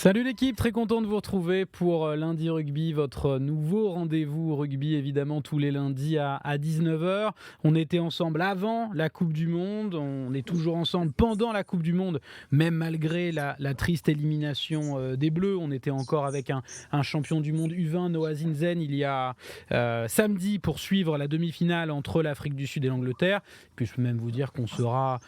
Salut l'équipe, très content de vous retrouver pour Lundi Rugby, votre nouveau rendez-vous rugby évidemment tous les lundis à 19h. On était ensemble avant la Coupe du Monde, on est toujours ensemble pendant la Coupe du Monde, même malgré la triste élimination des Bleus. On était encore avec un champion du monde U20, Noah Zinzen, il y a samedi pour suivre la demi-finale entre l'Afrique du Sud et l'Angleterre. Puis je peux même vous dire qu'on sera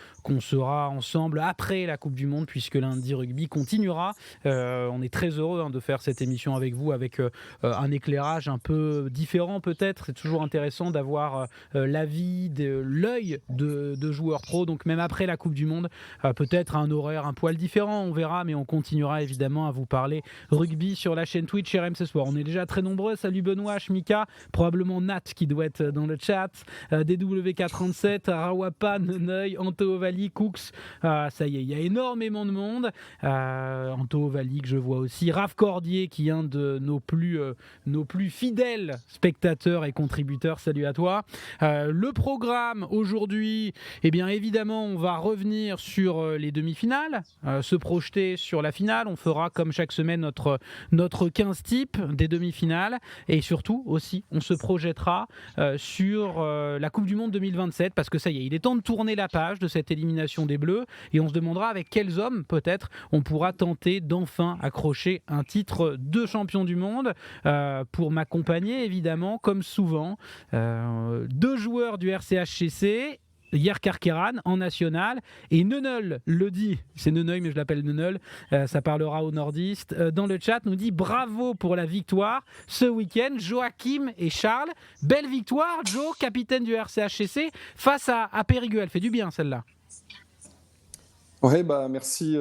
ensemble après la Coupe du Monde puisque Lundi Rugby continuera. On est très heureux de faire cette émission avec vous, avec un éclairage un peu différent peut-être. C'est toujours intéressant d'avoir l'avis, l'œil de joueurs pros. Donc même après la Coupe du Monde, peut-être un horaire un poil différent, on verra, mais on continuera évidemment à vous parler rugby sur la chaîne Twitch RMC Sport. On est déjà très nombreux. Salut Benoît, Mika, probablement Nat qui doit être dans le chat, DW437, Rawapa, Neneuil, Anto Ovali, Cooks. Ça y est, il y a énormément de monde. Anto Ovali que je vois aussi, Raph Cordier qui est un de nos plus fidèles spectateurs et contributeurs. Salut à toi. Le programme aujourd'hui, eh bien évidemment on va revenir sur les demi-finales, se projeter sur la finale. On fera comme chaque semaine notre 15 types des demi-finales et surtout aussi on se projettera sur la Coupe du Monde 2027 parce que ça y est, il est temps de tourner la page de cette élimination des Bleus et on se demandera avec quels hommes peut-être on pourra tenter d'enfin accrocher un titre de champion du monde. Pour m'accompagner évidemment comme souvent, deux joueurs du RCHCC, Yer Karkeran en national et Neneul le dit, c'est Neneuil mais je l'appelle Neneul, ça parlera aux nordistes, dans le chat nous dit bravo pour la victoire ce week-end Joachim et Charles, belle victoire Joe, capitaine du RCHCC face à Périgueux, elle fait du bien celle-là. Ouais, merci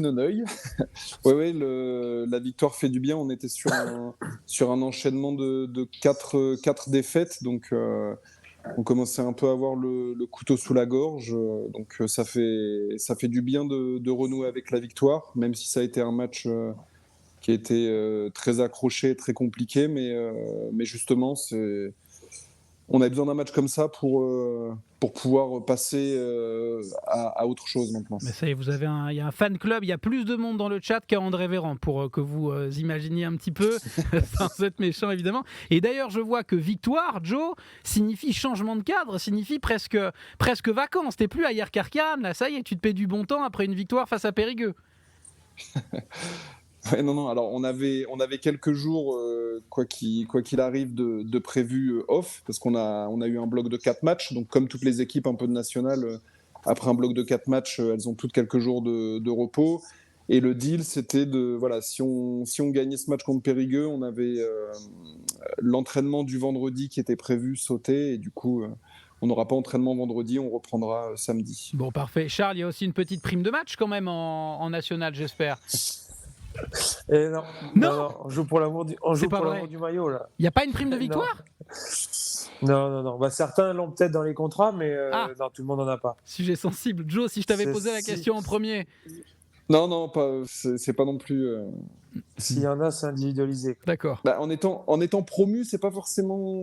Neneuil. La victoire fait du bien. On était sur un enchaînement de quatre défaites, donc on commençait un peu à avoir le couteau sous la gorge. Donc ça fait du bien de renouer avec la victoire, même si ça a été un match qui a été très accroché, très compliqué, mais justement on a besoin d'un match comme ça pour pouvoir passer à autre chose maintenant. Mais ça y est, il y a un fan club, il y a plus de monde dans le chat qu'à André Véran pour que vous imaginiez un petit peu, sans être méchant évidemment. Et d'ailleurs, je vois que victoire, Joe, signifie changement de cadre, signifie presque vacances. T'es plus à Yer Karkeran, là, ça y est, tu te paies du bon temps après une victoire face à Périgueux. Ouais, non. Alors, on avait quelques jours, quoi qu'il arrive, de prévu off, parce qu'on a eu un bloc de 4 matchs. Donc, comme toutes les équipes un peu de nationales, après un bloc de 4 matchs, elles ont toutes quelques jours de repos. Et le deal, c'était si on gagnait ce match contre Périgueux, on avait l'entraînement du vendredi qui était prévu sauter. Et du coup, on n'aura pas entraînement vendredi, on reprendra samedi. Bon, parfait. Charles, il y a aussi une petite prime de match quand même en national, j'espère. Et non, on joue pour l'amour du maillot là. Il n'y a pas une prime de victoire? Non. Certains l'ont peut-être dans les contrats, mais non, tout le monde n'en a pas. Sujet sensible. Joe, si je t'avais posé la question en premier. Non, c'est pas non plus. S'il y en a, c'est individualisé. D'accord. En étant promu, c'est pas forcément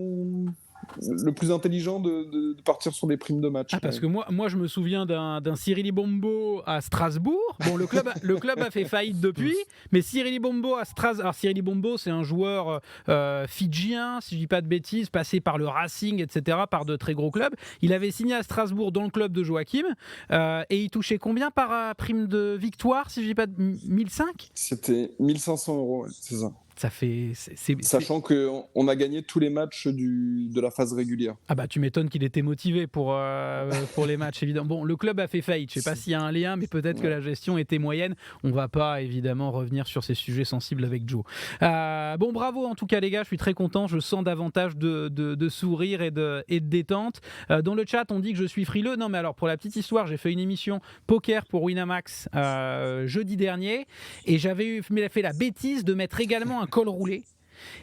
le plus intelligent de partir sur des primes de match. Parce que moi je me souviens d'un Cyril Bombo à Strasbourg. Bon, le club a fait faillite depuis, mais Cyril Bombo à Strasbourg. Alors Cyril Bombo, c'est un joueur fidjien, si je dis pas de bêtises, passé par le Racing, etc., par de très gros clubs. Il avait signé à Strasbourg dans le club de Joachim, et il touchait combien par prime de victoire, si je dis pas de 1005? C'était 1500 €, c'est ça. Ça fait, Sachant qu'on a gagné tous les matchs de la phase régulière. Ah bah tu m'étonnes qu'il était motivé pour les matchs, évidemment. Bon, le club a fait faillite, je ne sais pas s'il y a un lien, mais peut-être que la gestion était moyenne. On ne va pas évidemment revenir sur ces sujets sensibles avec Joe. Bon, bravo en tout cas les gars, je suis très content, je sens davantage de sourire et de détente. Dans le chat, on dit que je suis frileux. Non mais alors pour la petite histoire, j'ai fait une émission poker pour Winamax jeudi dernier et j'avais fait la bêtise de mettre également un col roulé.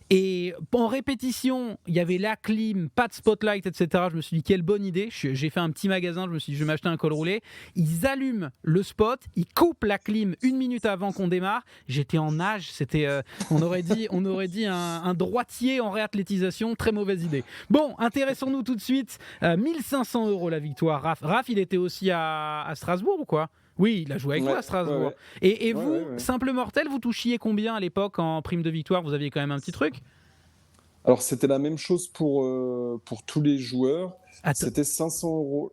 Et en répétition, il y avait la clim, pas de spotlight, etc. Je me suis dit, quelle bonne idée. J'ai fait un petit magasin, je me suis dit, je vais m'acheter un col roulé. Ils allument le spot, ils coupent la clim 1 minute avant qu'on démarre. J'étais en nage, on aurait dit un droitier en réathlétisation, très mauvaise idée. Bon, intéressons-nous tout de suite. 1500 € la victoire. Raph, il était aussi à Strasbourg ou quoi ? Oui, il a joué avec vous à Strasbourg. Ouais. Et Ouais, vous, ouais. simple mortel, vous touchiez combien à l'époque en prime de victoire? Vous aviez quand même un petit truc? Alors, c'était la même chose pour tous les joueurs. Attends. C'était 500 euros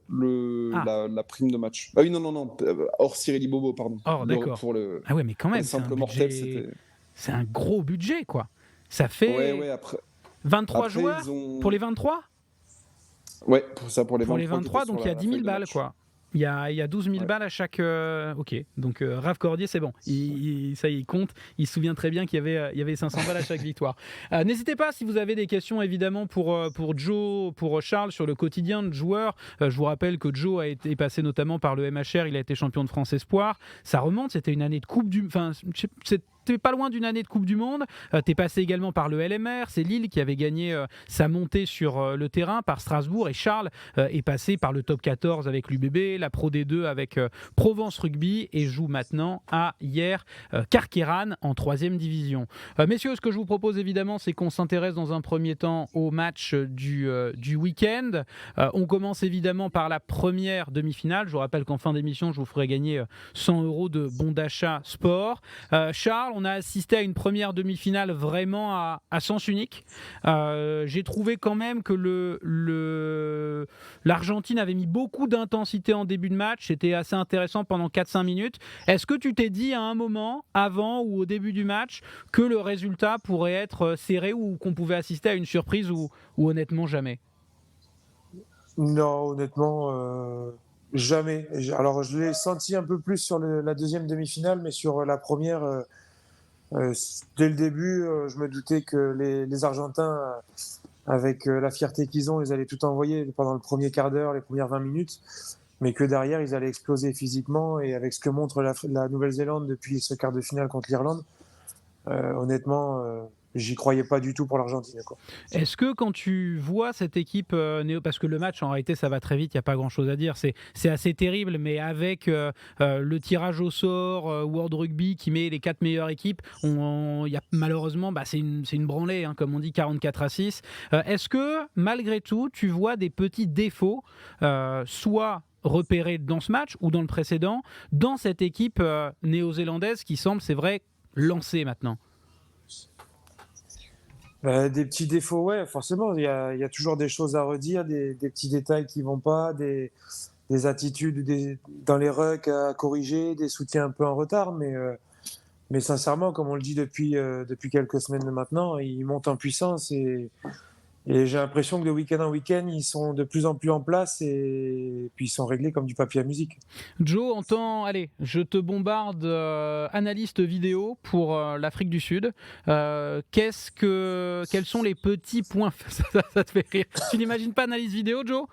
Ah, la prime de match. Ah oui, non, hors Cyril Bobo, pardon. oh, d'accord. Ah ouais, mais quand Pour le même, c'est un simple mortel, budget, c'était. c'est un gros budget, quoi. Ça Ouais, fait après, 23 après ils joueurs pour les ont. 23? Ouais, pour ça, pour les Pour les 23 qui étaient 23, sur donc il y a la 10 000 feuille de balles, match. quoi. Il y a 12 000 Ouais. balles à chaque. Ok, donc Raph Cordier, c'est bon. Ça y est, il compte. Il se souvient très bien qu'il y avait 500 balles à chaque victoire. N'hésitez pas, si vous avez des questions, évidemment, pour Joe, pour Charles, sur le quotidien de joueurs. Je vous rappelle que Joe a été passé notamment par le MHR. Il a été champion de France Espoir. Ça remonte, c'était une année de Coupe du. Enfin, t'es pas loin d'une année de Coupe du Monde. T'es passé également par le LMR. C'est Lille qui avait gagné sa montée sur le terrain par Strasbourg. Et Charles est passé par le top 14 avec l'UBB, la Pro D2 avec Provence Rugby et joue maintenant à Carqueiranne en 3e division. Messieurs, ce que je vous propose évidemment, c'est qu'on s'intéresse dans un premier temps au match du week-end. On commence évidemment par la première demi-finale. Je vous rappelle qu'en fin d'émission, je vous ferai gagner 100 € de bons d'achat sport. Charles, on a assisté à une première demi-finale vraiment à sens unique. J'ai trouvé quand même que l'Argentine avait mis beaucoup d'intensité en début de match. C'était assez intéressant pendant 4-5 minutes. Est-ce que tu t'es dit à un moment, avant ou au début du match, que le résultat pourrait être serré ou qu'on pouvait assister à une surprise ou honnêtement jamais? Non, honnêtement, jamais. Alors, je l'ai senti un peu plus sur la deuxième demi-finale, mais sur la première, euh, dès le début, je me doutais que les Argentins, avec la fierté qu'ils ont, ils allaient tout envoyer pendant le premier quart d'heure, les premières 20 minutes, mais que derrière, ils allaient exploser physiquement. Et avec ce que montre la Nouvelle-Zélande depuis ce quart de finale contre l'Irlande, honnêtement, j'y croyais pas du tout pour l'Argentine, quoi. Est-ce que quand tu vois cette équipe parce que le match en réalité ça va très vite, il n'y a pas grand chose à dire, c'est assez terrible, mais avec le tirage au sort World Rugby qui met les 4 meilleures équipes, y a, malheureusement c'est une branlée, hein, comme on dit, 44-6. Est-ce que malgré tout tu vois des petits défauts, soit repérés dans ce match ou dans le précédent, dans cette équipe néo-zélandaise qui semble, c'est vrai, lancée maintenant? Des petits défauts, ouais, forcément. Il y a toujours des choses à redire, des petits détails qui vont pas, des attitudes dans les rucks à corriger, des soutiens un peu en retard. Mais sincèrement, comme on le dit depuis quelques semaines maintenant, ils montent en puissance et j'ai l'impression que de week-end en week-end, ils sont de plus en plus en place et puis ils sont réglés comme du papier à musique. Joe, allez, je te bombarde analyste vidéo pour l'Afrique du Sud. Quels sont les petits points ça te fait rire. Tu n'imagines pas analyse vidéo, Joe?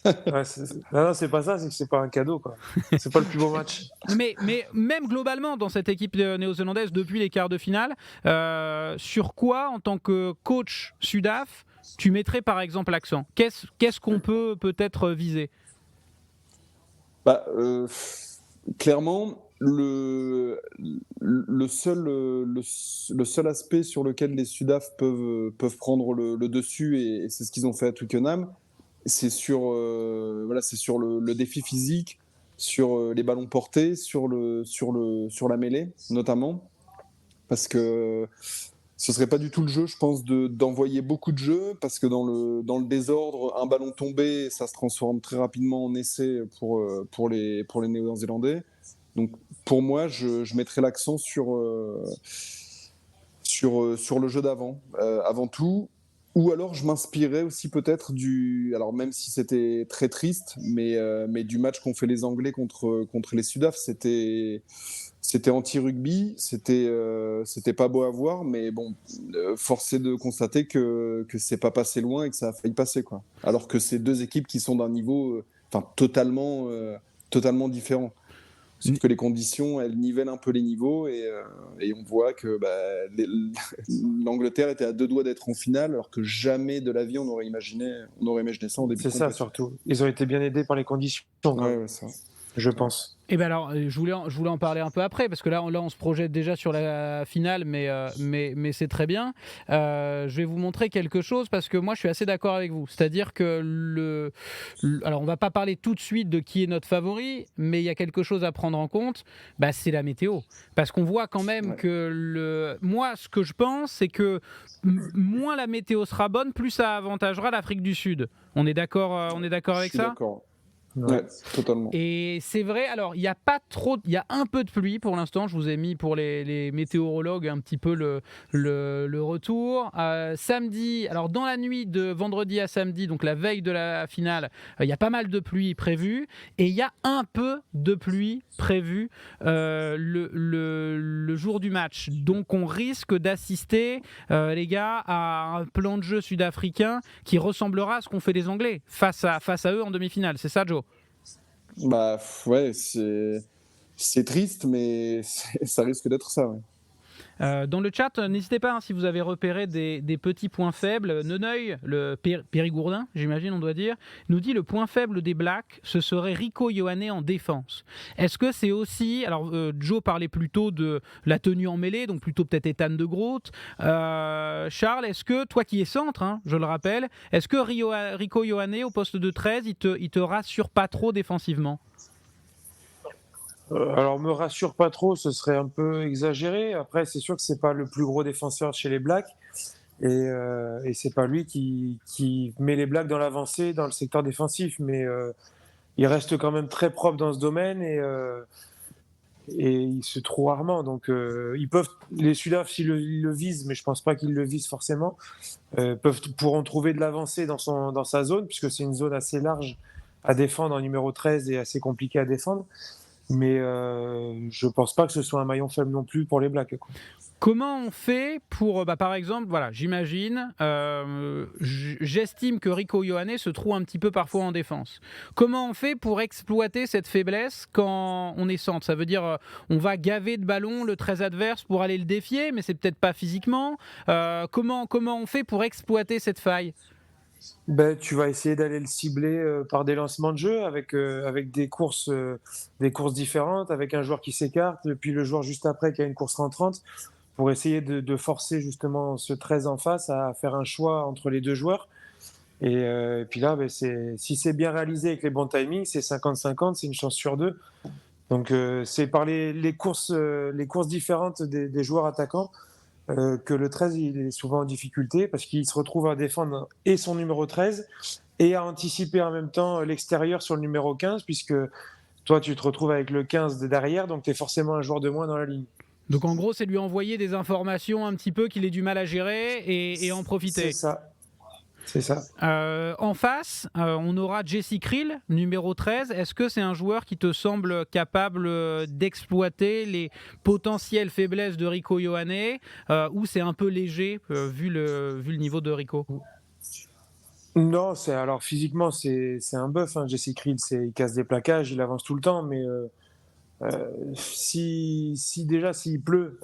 Ouais, non, c'est pas ça, c'est que c'est pas un cadeau, quoi. C'est pas le plus beau match. Mais même globalement dans cette équipe néo-zélandaise depuis les quarts de finale, sur quoi en tant que coach Sudaf tu mettrais par exemple l'accent? Qu'est-ce qu'on peut-être viser? Bah, clairement, le seul aspect sur lequel les Sudaf peuvent prendre le dessus, et c'est ce qu'ils ont fait à Twickenham, c'est c'est sur le défi physique, sur les ballons portés, sur la mêlée notamment, parce que ce serait pas du tout le jeu, je pense, d'envoyer beaucoup de jeux, parce que dans le désordre, un ballon tombé, ça se transforme très rapidement en essai pour les Néo-Zélandais. Donc pour moi, je mettrais l'accent sur le jeu d'avant, avant tout. Ou alors je m'inspirais aussi peut-être alors même si c'était très triste, mais du match qu'ont fait les Anglais contre les Sudaf, c'était anti-rugby, c'était pas beau à voir, mais bon, force est de constater que c'est pas passé loin et que ça a failli passer, quoi. Alors que c'est deux équipes qui sont d'un niveau totalement différent. Sauf que les conditions, elles nivellent un peu les niveaux et on voit que l'Angleterre était à 2 doigts d'être en finale, alors que jamais de la vie on aurait imaginé ça en début de C'est ça compétition. surtout. Ils ont été bien aidés par les conditions, quand même. Ouais, ça. je pense. Et ben alors, je voulais en parler un peu après, parce que là, on se projette déjà sur la finale, mais c'est très bien. Je vais vous montrer quelque chose, parce que moi, je suis assez d'accord avec vous. C'est-à-dire que alors, on va pas parler tout de suite de qui est notre favori, mais il y a quelque chose à prendre en compte, c'est la météo. Parce qu'on voit quand même que moi, ce que je pense, c'est que moins la météo sera bonne, plus ça avantagera l'Afrique du Sud. On est d'accord avec ça ? D'accord. Ouais, totalement. Et c'est vrai, alors il y a un peu de pluie pour l'instant. Je vous ai mis pour les météorologues un petit peu le retour. Samedi, alors dans la nuit de vendredi à samedi, donc la veille de la finale, il y a pas mal de pluie prévue, et il y a un peu de pluie prévue le jour du match. Donc on risque d'assister, les gars, à un plan de jeu sud-africain qui ressemblera à ce qu'ont fait les Anglais face à eux en demi-finale. C'est ça, Joe ? Ouais, c'est triste, mais ça risque d'être ça. Ouais. Dans le chat, n'hésitez pas, si vous avez repéré des petits points faibles. Neneuil, le Périgourdin, j'imagine on doit dire, nous dit le point faible des Blacks, ce serait Rico Ioane en défense. Est-ce que c'est aussi... Alors, Joe parlait plutôt de la tenue en mêlée, donc plutôt peut-être Ethan de Groot. Charles, est-ce que, toi qui es centre, je le rappelle, est-ce que Rico Ioane au poste de 13, il te rassure pas trop défensivement ? Alors, me rassure pas trop, ce serait un peu exagéré. Après, c'est sûr que c'est pas le plus gros défenseur chez les Blacks, et c'est pas lui qui met les Blacks dans l'avancée, dans le secteur défensif, mais il reste quand même très propre dans ce domaine, et il se trouve rarement. Donc, les Sudaf, s'ils le visent, mais je pense pas qu'ils le visent forcément, pourront trouver de l'avancée dans sa zone, puisque c'est une zone assez large à défendre en numéro 13 et assez compliquée à défendre. Mais je pense pas que ce soit un maillon faible non plus pour les Blacks, quoi. Comment on fait pour, par exemple, voilà, j'imagine, j'estime que Rico Ioane se trouve un petit peu parfois en défense. Comment on fait pour exploiter cette faiblesse quand on est centre ? Ça veut dire, on va gaver de ballons le 13 adverse pour aller le défier, mais c'est peut-être pas physiquement. Comment on fait pour exploiter cette faille ? Tu vas essayer d'aller le cibler par des lancements de jeu avec des courses différentes, avec un joueur qui s'écarte, puis le joueur juste après qui a une course rentrante, pour essayer de forcer justement ce 13 en face à faire un choix entre les deux joueurs. Et puis là, si c'est bien réalisé avec les bons timings, c'est 50-50, c'est une chance sur deux. Donc c'est par les courses différentes des joueurs attaquants que le 13 il est souvent en difficulté, parce qu'il se retrouve à défendre et son numéro 13 et à anticiper en même temps l'extérieur sur le numéro 15, puisque toi tu te retrouves avec le 15 de derrière, donc tu es forcément un joueur de moins dans la ligne. Donc en gros, c'est lui envoyer des informations un petit peu qu'il ait du mal à gérer et en profiter. C'est ça. En face, on aura Jesse Krill, numéro 13. Est-ce que c'est un joueur qui te semble capable d'exploiter les potentielles faiblesses de Rico Ioane, ou c'est un peu léger vu le niveau de Rico ? Non, alors physiquement c'est un bœuf, hein. Jesse Krill, il casse des plaquages, il avance tout le temps, mais s'il pleut,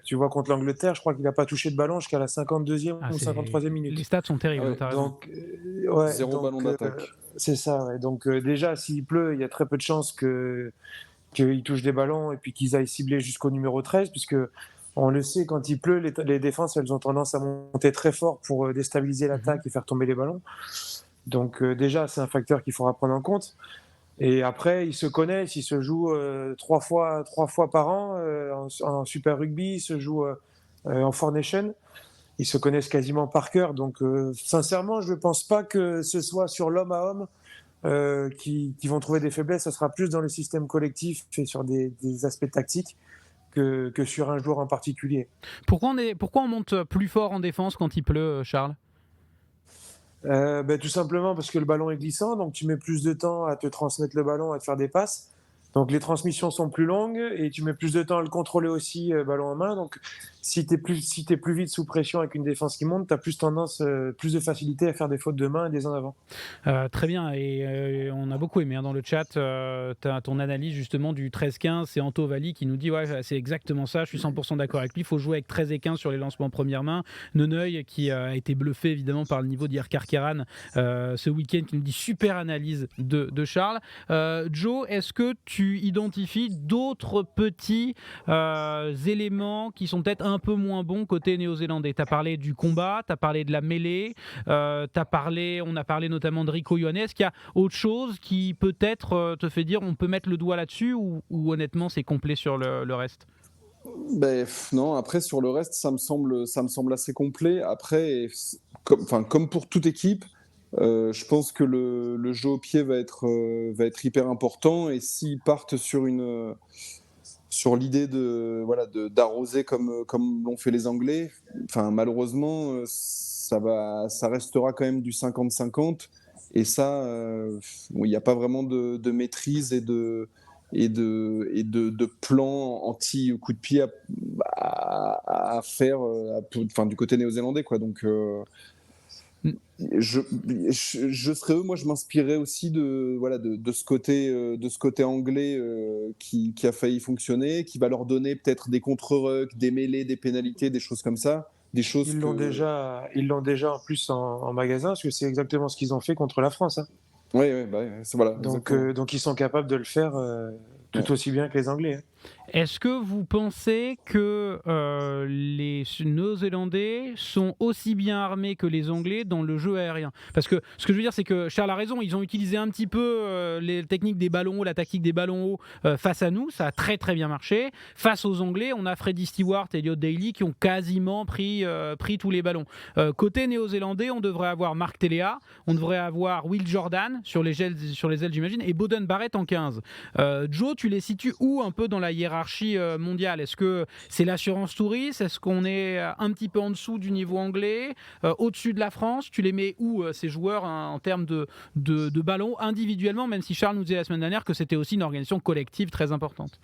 tu vois, contre l'Angleterre, je crois qu'il n'a pas touché de ballon jusqu'à la 52e ou 53e minute. Les stats sont terribles, t'as raison. Donc, Zéro ballon d'attaque. C'est ça, ouais. Donc déjà, s'il pleut, il y a très peu de chances qu'ils touchent des ballons et puis qu'ils aillent cibler jusqu'au numéro 13, puisque on le sait, quand il pleut, les défenses, elles ont tendance à monter très fort pour déstabiliser l'attaque et faire tomber les ballons. Donc déjà, c'est un facteur qu'il faudra prendre en compte. Et après, ils se connaissent, ils se jouent 3 fois par an en Super Rugby, ils se jouent en Four Nations. Ils se connaissent quasiment par cœur. Donc, sincèrement, je ne pense pas que ce soit sur l'homme à homme qui vont trouver des faiblesses. Ça sera plus dans le système collectif et sur des aspects tactiques que sur un joueur en particulier. Pourquoi on monte plus fort en défense quand il pleut, Charles ? Tout simplement parce que le ballon est glissant, donc tu mets plus de temps à te transmettre le ballon, à te faire des passes. Donc les transmissions sont plus longues et tu mets plus de temps à le contrôler aussi, ballon en main. Donc si tu es plus vite sous pression avec une défense qui monte, tu as plus tendance, plus de facilité à faire des fautes de main et des en avant. Très bien, et on a beaucoup aimé dans le chat ton analyse justement du 13-15. C'est Anto Valli qui nous dit ouais, c'est exactement ça, je suis 100% d'accord avec lui, il faut jouer avec 13 et 15 sur les lancements première main. Neneuil qui a été bluffé évidemment par le niveau d'Yer Karkeran ce week-end, qui nous dit super analyse de Charles. Joe, est-ce que tu identifies d'autres petits éléments qui sont peut-être un peu moins bons côté néo-zélandais? Tu as parlé du combat, tu as parlé de la mêlée, on a parlé notamment de Rico Ioane. Est-ce qu'il y a autre chose qui peut-être te fait dire on peut mettre le doigt là-dessus, ou honnêtement c'est complet sur le reste? Non, après sur le reste, ça me semble assez complet. Après, comme pour toute équipe, je pense que le jeu au pied va être hyper important. Et s'ils partent sur l'idée d'arroser comme l'ont fait les Anglais, malheureusement, ça restera quand même du 50-50. Et ça, il n'y a pas vraiment de maîtrise et de plan anti-coup de pied à faire du côté néo-zélandais, quoi. Donc, je serais eux, moi je m'inspirerais aussi de ce côté anglais qui a failli fonctionner, qui va leur donner peut-être des contre-rucks, des mêlées, des pénalités, des choses comme ça, des choses Ils l'ont déjà en plus en magasin, parce que c'est exactement ce qu'ils ont fait contre la France, hein. Ouais, voilà. Donc ils sont capables de le faire tout aussi bien que les Anglais, hein. Est-ce que vous pensez que les Néo-Zélandais sont aussi bien armés que les Anglais dans le jeu aérien? Parce que ce que je veux dire, c'est que Charles a raison, ils ont utilisé un petit peu les techniques des ballons hauts, la tactique des ballons hauts face à nous, ça a très très bien marché. Face aux Anglais, on a Freddie Stewart et Elliot Daly qui ont quasiment pris tous les ballons. Côté Néo-Zélandais, on devrait avoir Mark Telea, on devrait avoir Will Jordan sur les ailes j'imagine, et Beauden Barrett en 15. Joe, tu les situes où un peu dans la hiérarchie mondiale? Est-ce que c'est l'assurance touriste? Est-ce qu'on est un petit peu en dessous du niveau anglais, au-dessus de la France? Tu les mets où ces joueurs en termes de ballons individuellement, même si Charles nous disait la semaine dernière que c'était aussi une organisation collective très importante?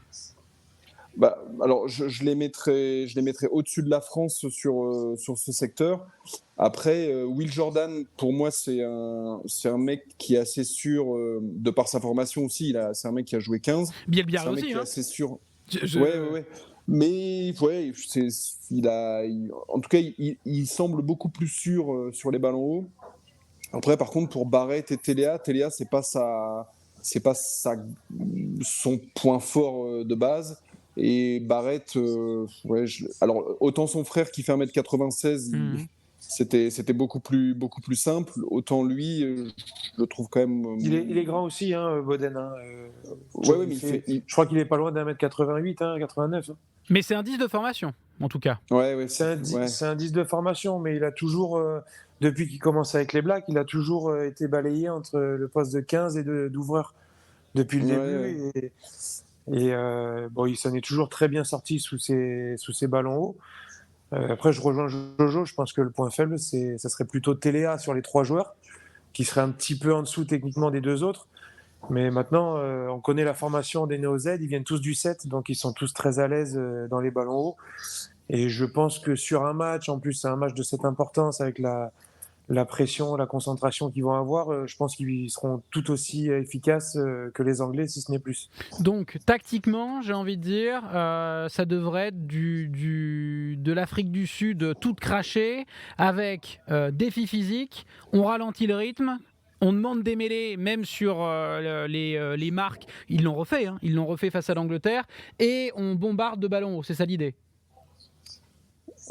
Alors, je les mettrais au-dessus de la France sur ce secteur. Après, Will Jordan, pour moi, c'est un mec qui est assez sûr, de par sa formation aussi. C'est un mec qui a joué 15. Bielbiarré C'est un mec aussi, qui est hein. assez sûr. Ouais. Mais ouais, en tout cas, il semble beaucoup plus sûr sur les ballons hauts. Après, par contre, pour Barrett et Telea, c'est pas son point fort de base. Et Barrett, alors autant son frère qui fait 1m96, c'était beaucoup plus simple. Autant lui, je le trouve quand même. Il est grand aussi, hein, Boden, hein. Je crois qu'il est pas loin d'1m88, hein, 89. Hein. Mais c'est un 10 de formation, en tout cas. C'est un 10 de formation, mais il a toujours, depuis qu'il commence avec les Blacks, il a toujours été balayé entre le poste de 15 et d'ouvreur depuis le début. Il s'en est toujours très bien sorti sous ses ballons hauts. Après, je rejoins Jojo, je pense que le point faible, ça serait plutôt Telea sur les 3 joueurs, qui serait un petit peu en dessous techniquement des 2 autres. Mais maintenant, on connaît la formation des Néo-Z, ils viennent tous du 7, donc ils sont tous très à l'aise dans les ballons hauts. Et je pense que sur un match, en plus c'est un match de cette importance, avec la pression, la concentration qu'ils vont avoir, je pense qu'ils seront tout aussi efficaces que les Anglais, si ce n'est plus. Donc, tactiquement, j'ai envie de dire, ça devrait être de l'Afrique du Sud toute crachée, avec défi physique, on ralentit le rythme. On demande des mêlées, même sur les marques. Ils l'ont refait, hein. Ils l'ont refait face à l'Angleterre. Et on bombarde de ballons hauts. C'est ça l'idée.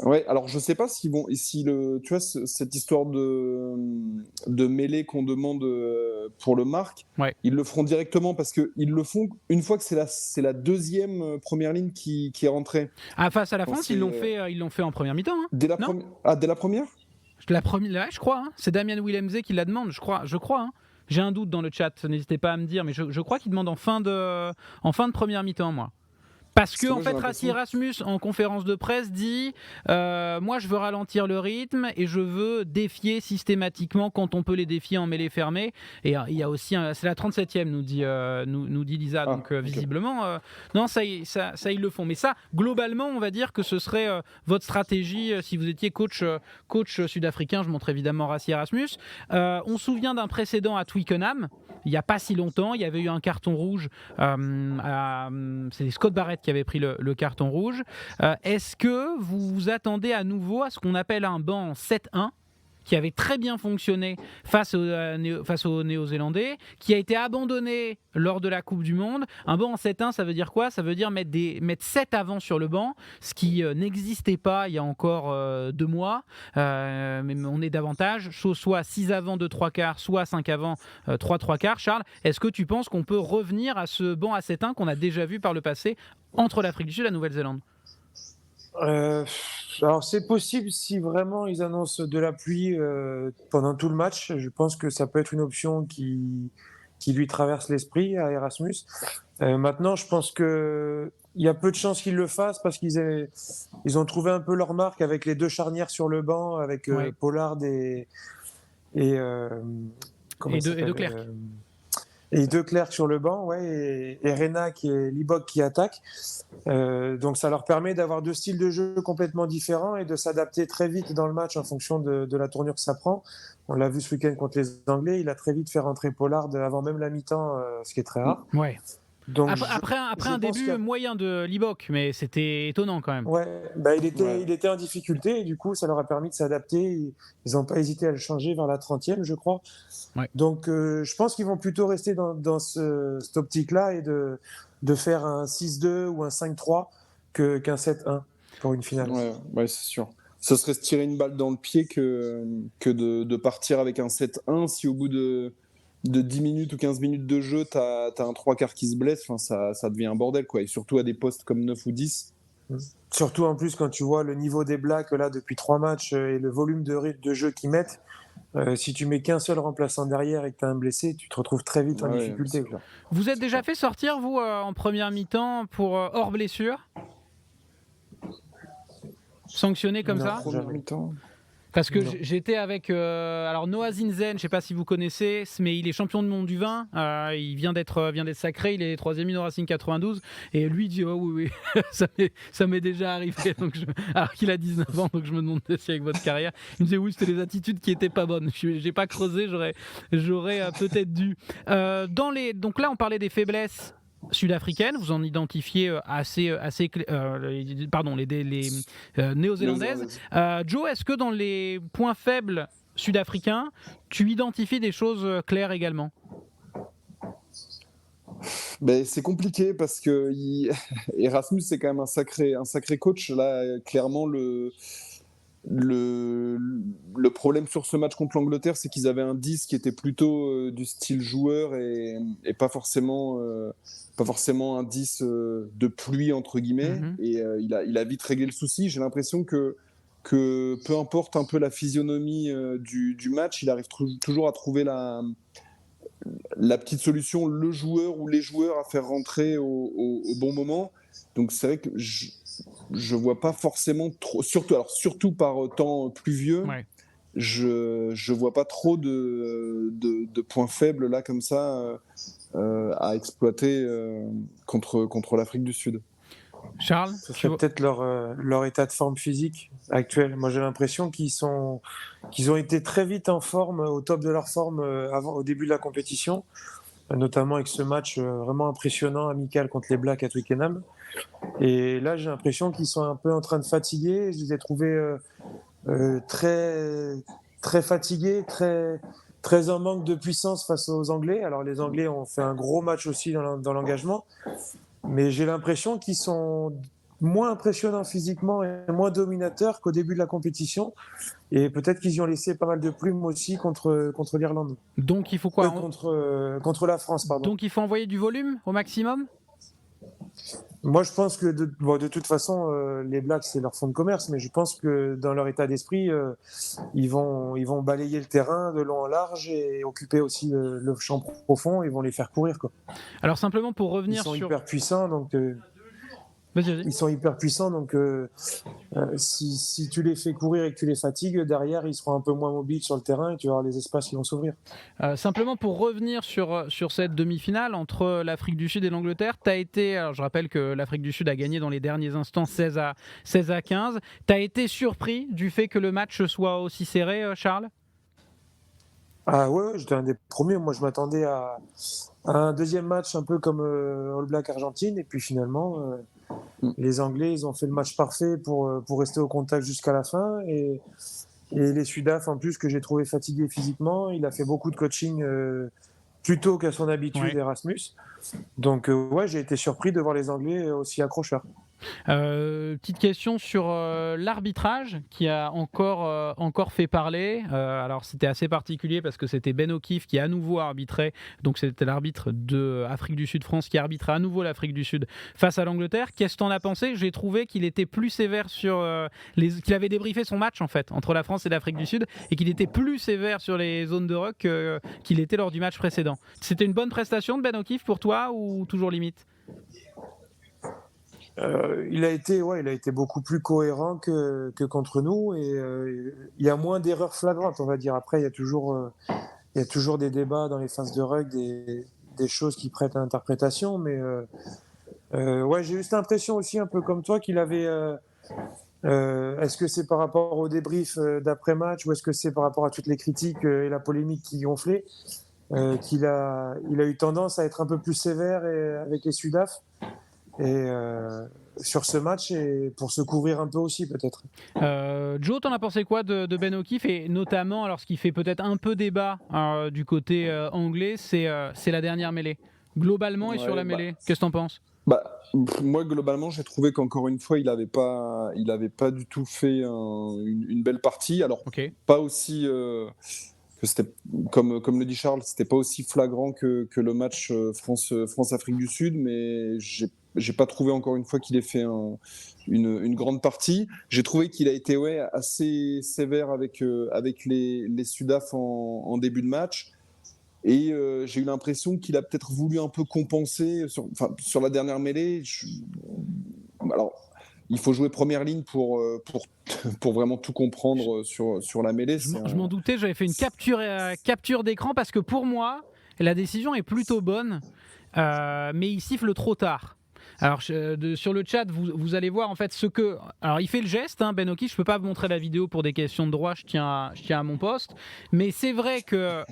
Ouais, alors je sais pas tu vois, cette histoire de mêlée qu'on demande pour le marque, ils le feront directement parce qu'ils le font une fois que c'est la deuxième première ligne qui est rentrée. Ah, face à la France, ils l'ont fait en première mi-temps. Hein. Dès la première La première, je crois. Hein. C'est Damien Willemse qui la demande, je crois. Hein. J'ai un doute dans le chat, n'hésitez pas à me dire, mais je crois qu'il demande en fin de première mi-temps, moi. Parce que en fait, Rassi Erasmus, en conférence de presse, dit moi, je veux ralentir le rythme et je veux défier systématiquement quand on peut les défier en mêlée fermée. Et il y a aussi, c'est la 37e, nous dit Lisa. Donc, okay. Visiblement, non, ça, ils le font. Mais ça, globalement, on va dire que ce serait votre stratégie si vous étiez coach sud-africain. Je montre évidemment Rassi Erasmus. On se souvient d'un précédent à Twickenham. Il n'y a pas si longtemps, il y avait eu un carton rouge. C'est Scott Barrett qui avait pris le carton rouge. Est-ce que vous vous attendez à nouveau à ce qu'on appelle un banc 7-1 qui avait très bien fonctionné face aux Néo-Zélandais, qui a été abandonné lors de la Coupe du Monde. Un banc en 7-1, ça veut dire quoi ? Ça veut dire mettre 7 avants sur le banc, ce qui n'existait pas il y a encore 2 mois. Mais on est davantage, soit 6 avants, 2 3 quarts, soit 5 avants, 3 3 quarts. Charles, est-ce que tu penses qu'on peut revenir à ce banc à 7-1 qu'on a déjà vu par le passé entre l'Afrique du Sud et la Nouvelle-Zélande ? Alors c'est possible si vraiment ils annoncent de la pluie pendant tout le match. Je pense que ça peut être une option qui lui traverse l'esprit à Erasmus. Maintenant, je pense qu'il y a peu de chances qu'ils le fassent parce ils ont trouvé un peu leur marque avec les 2 charnières sur le banc, avec Pollard et De Klerk. Et De Klerk sur le banc, et Rena qui est Libok qui attaque. Donc ça leur permet d'avoir 2 styles de jeu complètement différents et de s'adapter très vite dans le match en fonction de la tournure que ça prend. On l'a vu ce week-end contre les Anglais, il a très vite fait rentrer Pollard avant même la mi-temps, ce qui est très rare. Ouais. Donc après un début moyen de Libok, mais c'était étonnant quand même. Il était en difficulté et du coup ça leur a permis de s'adapter. Ils n'ont pas hésité à le changer vers la 30e, je crois. Ouais. Donc je pense qu'ils vont plutôt rester dans cette optique-là et de faire un 6-2 ou un 5-3 qu'un 7-1 pour une finale. Ouais, c'est sûr. Ce serait se tirer une balle dans le pied que de partir avec un 7-1 si au bout de 10 minutes ou 15 minutes de jeu, t'as un 3 quarts qui se blesse, ça devient un bordel, quoi. Et surtout à des postes comme 9 ou 10. Surtout en plus quand tu vois le niveau des Blacks là, depuis 3 matchs et le volume de jeu qu'ils mettent, si tu mets qu'un seul remplaçant derrière et que tu as un blessé, tu te retrouves très vite en difficulté. Vous êtes déjà fait sortir, vous, en première mi-temps pour hors blessure ? Sanctionné comme ça ? Première mi-temps. Parce que j'étais avec alors Noah Zinzen, je ne sais pas si vous connaissez, mais il est champion du monde du vin. Il vient d'être sacré, il est 3e au Racing 92. Et lui dit oui, ça m'est déjà arrivé. Donc alors qu'il a 19 ans, donc je me demandais si avec votre carrière. Il me disait oui, c'était les attitudes qui n'étaient pas bonnes. Je n'ai pas creusé, j'aurais peut-être dû. Donc là, on parlait des faiblesses sud-africaine, vous en identifiez les néo-zélandaises. Joe, est-ce que dans les points faibles sud-africains, tu identifies des choses claires également ? C'est compliqué parce que Erasmus, c'est quand même un sacré coach. Là, clairement, le problème sur ce match contre l'Angleterre, c'est qu'ils avaient un 10 qui était plutôt du style joueur et pas forcément un 10 de pluie, entre guillemets. Et il a vite réglé le souci. J'ai l'impression que peu importe un peu la physionomie du match, il arrive toujours à trouver la petite solution, le joueur ou les joueurs à faire rentrer au bon moment. Donc c'est vrai que je vois pas forcément trop, surtout par temps pluvieux, je vois pas trop de points faibles là comme ça à exploiter contre l'Afrique du Sud. Charles, c'est peut-être leur état de forme physique actuel. Moi, j'ai l'impression qu'ils ont été très vite en forme, au top de leur forme au début de la compétition, notamment avec ce match vraiment impressionnant, amical contre les Blacks à Twickenham. Et là, j'ai l'impression qu'ils sont un peu en train de fatiguer. Je les ai trouvés très, très fatigués, très, très en manque de puissance face aux Anglais. Alors, les Anglais ont fait un gros match aussi dans l'engagement. Mais j'ai l'impression qu'ils sont moins impressionnants physiquement et moins dominateurs qu'au début de la compétition. Et peut-être qu'ils y ont laissé pas mal de plumes aussi contre l'Irlande. Donc il faut quoi contre la France, pardon. Donc il faut envoyer du volume au maximum ? Moi, je pense que de toute façon, les Blacks, c'est leur fonds de commerce, mais je pense que dans leur état d'esprit, ils vont balayer le terrain de long en large et occuper aussi le champ profond. Ils vont les faire courir, quoi. Alors simplement pour revenir ils sont hyper puissants, donc. Vas-y. ils sont hyper puissants. Donc, si tu les fais courir et que tu les fatigues, derrière, ils seront un peu moins mobiles sur le terrain et tu vas avoir les espaces qui vont s'ouvrir. Simplement pour revenir sur cette demi-finale entre l'Afrique du Sud et l'Angleterre, alors je rappelle que l'Afrique du Sud a gagné dans les derniers instants 16-15. Tu as été surpris du fait que le match soit aussi serré, Charles ? Ah ouais, j'étais un des premiers. Moi, je m'attendais à un deuxième match un peu comme All Black Argentine. Et puis finalement, les Anglais, ils ont fait le match parfait pour rester au contact jusqu'à la fin. Et les Sudaf, en plus, que j'ai trouvé fatigué physiquement, il a fait beaucoup de coaching plus tôt qu'à son habitude, Erasmus. Donc, ouais, j'ai été surpris de voir les Anglais aussi accrocheurs. Petite question sur l'arbitrage qui a encore fait parler. Alors c'était assez particulier parce que c'était Ben O'Keefe qui a à nouveau arbitré. Donc c'était l'arbitre de Afrique du Sud France qui arbitrait à nouveau l'Afrique du Sud face à l'Angleterre. Qu'est-ce que t'en as pensé ? J'ai trouvé qu'il était plus sévère qu'il avait débriefé son match en fait entre la France et l'Afrique du Sud et qu'il était plus sévère sur les zones de ruck qu'il était lors du match précédent. C'était une bonne prestation de Ben O'Keefe pour toi ou toujours limite ? Il a été beaucoup plus cohérent que contre nous et il y a moins d'erreurs flagrantes, on va dire. Après, il y a toujours des débats dans les phases de rugby, des choses qui prêtent à l'interprétation, mais ouais, j'ai eu cette impression aussi un peu comme toi qu'il avait. Est-ce que c'est par rapport au débrief d'après-match ou est-ce que c'est par rapport à toutes les critiques et la polémique qui gonflait qu'il a eu tendance à être un peu plus sévère avec les Sudaf et sur ce match et pour se couvrir un peu aussi peut-être. Joe, t'en as pensé quoi de Ben O'Keefe et notamment, alors ce qui fait peut-être un peu débat du côté anglais, c'est la dernière mêlée. Globalement et sur la mêlée, qu'est-ce que t'en penses ? Moi, globalement, j'ai trouvé qu'encore une fois, il avait pas du tout fait une belle partie. Alors, pas aussi que c'était comme le dit Charles, c'était pas aussi flagrant que le match France-Afrique du Sud, mais j'ai pas trouvé encore une fois qu'il ait fait une grande partie. J'ai trouvé qu'il a été assez sévère avec les Sudaf en début de match. Et j'ai eu l'impression qu'il a peut-être voulu un peu compenser sur la dernière mêlée. Alors, il faut jouer première ligne pour vraiment tout comprendre sur la mêlée. Je m'en doutais, j'avais fait une capture d'écran parce que pour moi, la décision est plutôt bonne, mais il siffle trop tard. Alors sur le chat, vous allez voir en fait ce que... Alors il fait le geste, Ben O'Keefe, je peux pas vous montrer la vidéo pour des questions de droit, je tiens à mon poste, mais c'est vrai que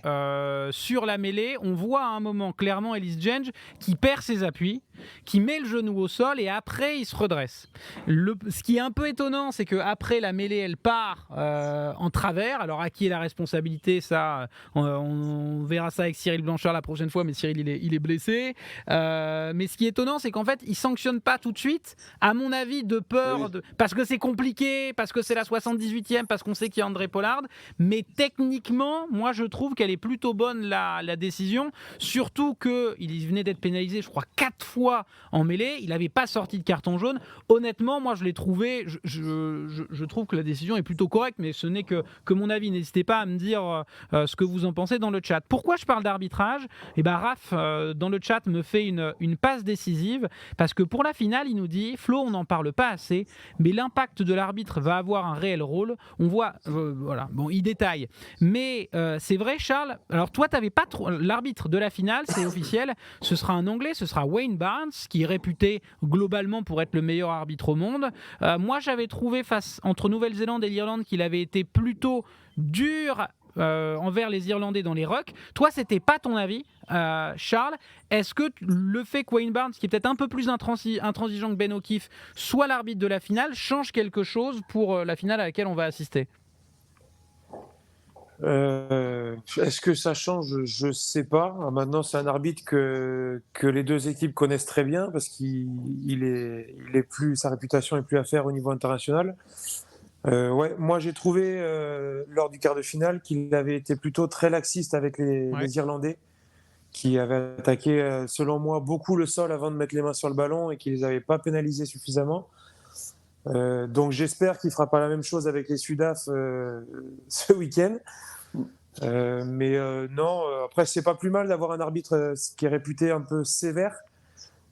sur la mêlée, on voit à un moment clairement Ellis Genge qui perd ses appuis, qui met le genou au sol et après il se redresse. Ce qui est un peu étonnant, c'est qu'après la mêlée, elle part en travers. Alors à qui est la responsabilité, ça, on verra ça avec Cyril Blanchard la prochaine fois, mais Cyril il est blessé. Mais ce qui est étonnant, c'est qu'en fait, il sanctionne pas tout de suite, à mon avis, de peur, parce que c'est compliqué, parce que c'est la 78e, parce qu'on sait qu'il y a André Pollard, mais techniquement, moi je trouve qu'elle est plutôt bonne la décision, surtout qu'il venait d'être pénalisé, je crois, 4 fois en mêlée, il n'avait pas sorti de carton jaune. Honnêtement, moi je l'ai trouvé, je trouve que la décision est plutôt correcte, mais ce n'est que mon avis. N'hésitez pas à me dire ce que vous en pensez dans le chat. Pourquoi je parle d'arbitrage ? Raph, dans le chat, me fait une passe décisive, parce que pour la finale, il nous dit, Flo, on n'en parle pas assez, mais l'impact de l'arbitre va avoir un réel rôle. On voit, voilà, bon, il détaille. Mais c'est vrai, Charles, alors toi, t'avais pas trop... L'arbitre de la finale, c'est officiel, ce sera un Anglais, ce sera Wayne Barnes, qui est réputé globalement pour être le meilleur arbitre au monde. Moi, j'avais trouvé, entre Nouvelle-Zélande et l'Irlande, qu'il avait été plutôt dur envers les Irlandais dans les rucks. Toi, c'était pas ton avis, Charles. Est-ce que le fait que Wayne Barnes, qui est peut-être un peu plus intransigeant que Ben O'Keefe, soit l'arbitre de la finale, change quelque chose pour la finale à laquelle on va assister ? Est-ce que ça change ? Je sais pas. Maintenant, c'est un arbitre que les deux équipes connaissent très bien parce sa réputation est plus à faire au niveau international. Moi j'ai trouvé lors du quart de finale qu'il avait été plutôt très laxiste avec les Irlandais qui avaient attaqué selon moi beaucoup le sol avant de mettre les mains sur le ballon et qui les avaient pas pénalisés suffisamment. Donc j'espère qu'il fera pas la même chose avec les Sudaf ce week-end. Mais non, après c'est pas plus mal d'avoir un arbitre qui est réputé un peu sévère.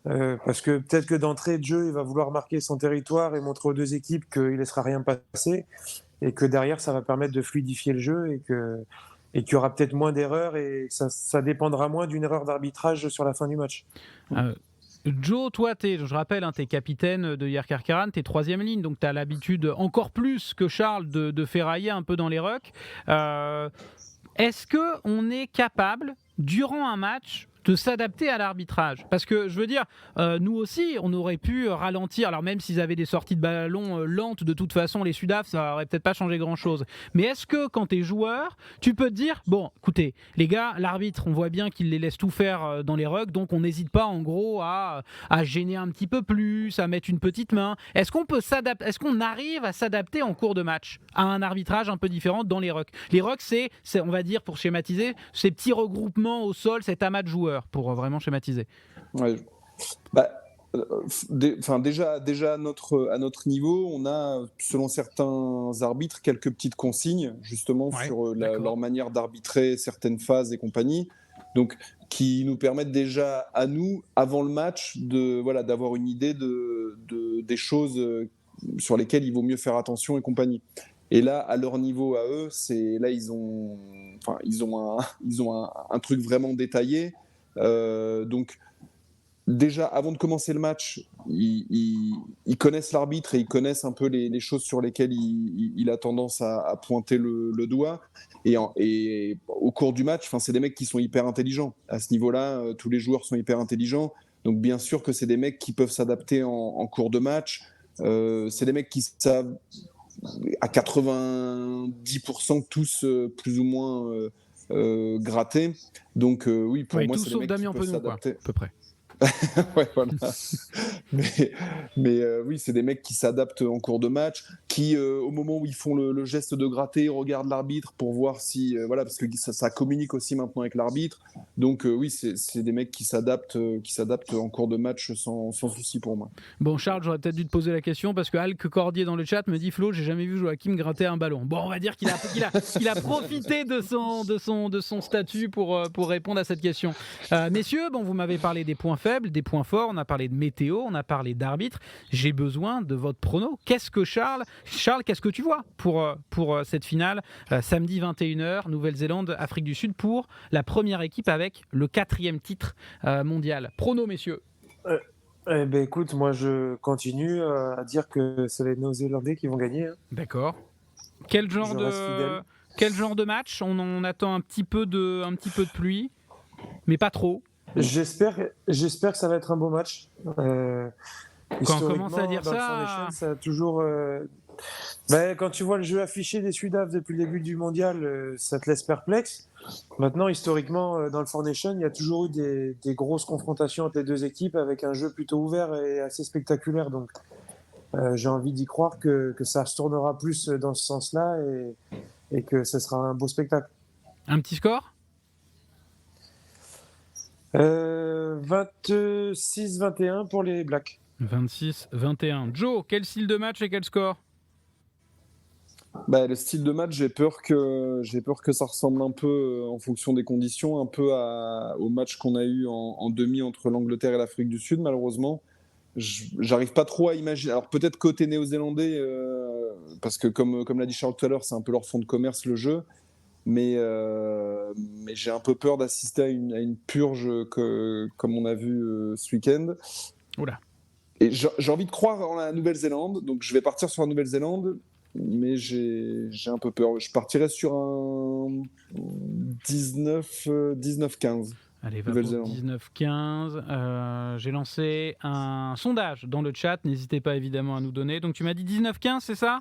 Parce que peut-être que d'entrée de jeu, il va vouloir marquer son territoire et montrer aux deux équipes qu'il ne laissera rien passer et que derrière, ça va permettre de fluidifier le jeu et qu'il y aura peut-être moins d'erreurs et ça dépendra moins d'une erreur d'arbitrage sur la fin du match. Joe, toi, je rappelle, tu es capitaine de Yerker Karan, tu es 3e ligne, donc tu as l'habitude encore plus que Charles de ferrailler un peu dans les rucks. Est-ce qu'on est capable, durant un match, de s'adapter à l'arbitrage? Parce que, je veux dire, nous aussi, on aurait pu ralentir. Alors, même s'ils avaient des sorties de ballon lentes, de toute façon, les Sudaf, ça aurait peut-être pas changé grand-chose. Mais est-ce que, quand tu es joueur, tu peux te dire, bon, écoutez, les gars, l'arbitre, on voit bien qu'il les laisse tout faire dans les rucks, donc on n'hésite pas, en gros, à gêner un petit peu plus, à mettre une petite main. Est-ce qu'on peut s'adapter? Est-ce qu'on arrive à s'adapter en cours de match à un arbitrage un peu différent dans les rucks? Les rucks, c'est, on va dire, pour schématiser, ces petits regroupements au sol, cet amas de joueurs, pour vraiment schématiser. Ouais. Déjà à notre niveau, on a, selon certains arbitres, quelques petites consignes, justement, sur leur manière d'arbitrer certaines phases et compagnie. Donc, qui nous permettent déjà, à nous, avant le match, d'avoir une idée des choses sur lesquelles il vaut mieux faire attention et compagnie. Et là, à leur niveau, à eux, ils ont un truc vraiment détaillé. Donc, déjà, avant de commencer le match, ils connaissent l'arbitre et ils connaissent un peu les choses sur lesquelles il a tendance à pointer le doigt. Et au cours du match, c'est des mecs qui sont hyper intelligents. À ce niveau-là, tous les joueurs sont hyper intelligents. Donc, bien sûr que c'est des mecs qui peuvent s'adapter en cours de match. C'est des mecs qui savent à 90% tous plus ou moins gratter. Donc, oui, pour moi, c'est des mecs qui peuvent s'adapter. À peu près. Ouais, voilà. Mais oui, c'est des mecs qui s'adaptent en cours de match, qui au moment où ils font le geste de gratter, regardent l'arbitre pour voir si parce que ça communique aussi maintenant avec l'arbitre. Donc oui, c'est des mecs qui s'adaptent en cours de match sans souci pour moi. Bon, Charles, j'aurais peut-être dû te poser la question parce que Alc Cordier dans le chat me dit, Flo, j'ai jamais vu Joachim gratter un ballon. Bon, on va dire qu'il a profité de son statut pour répondre à cette question. Messieurs, vous m'avez parlé des points faibles, des points forts, on a parlé de météo, on a parlé d'arbitre. J'ai besoin de votre prono. Charles, qu'est-ce que tu vois pour cette finale samedi 21h, Nouvelle-Zélande, Afrique du Sud, pour la première équipe avec le 4e titre mondial? Prono, messieurs. Écoute, moi je continue à dire que c'est les Néo-Zélandais qui vont gagner. D'accord. Quel genre de match? On attend un petit peu de pluie, mais pas trop. J'espère que ça va être un beau match. Quand on commence à dire ça, ça a toujours. Quand tu vois le jeu affiché des Sudaf depuis le début du mondial, ça te laisse perplexe. Maintenant, historiquement, dans le Four Nations, il y a toujours eu des grosses confrontations entre les deux équipes avec un jeu plutôt ouvert et assez spectaculaire. Donc, j'ai envie d'y croire que ça se tournera plus dans ce sens-là et que ce sera un beau spectacle. Un petit score ? 26-21 pour les Blacks. 26-21. Joe, quel style de match et quel score ? Le style de match, j'ai peur que ça ressemble un peu, en fonction des conditions, un peu au match qu'on a eu en demi entre l'Angleterre et l'Afrique du Sud, malheureusement. J'arrive pas trop à imaginer. Alors peut-être côté néo-zélandais, parce que comme l'a dit Charles tout à l'heure, c'est un peu leur fond de commerce, le jeu. Mais j'ai un peu peur d'assister à une purge comme on a vu ce week-end. Oula. Et j'ai envie de croire en la Nouvelle-Zélande, donc je vais partir sur la Nouvelle-Zélande, mais j'ai un peu peur. Je partirais sur un 19-15. Allez, va pour 19-15. J'ai lancé un sondage dans le chat, n'hésitez pas évidemment à nous donner. Donc tu m'as dit 19-15, c'est ça ?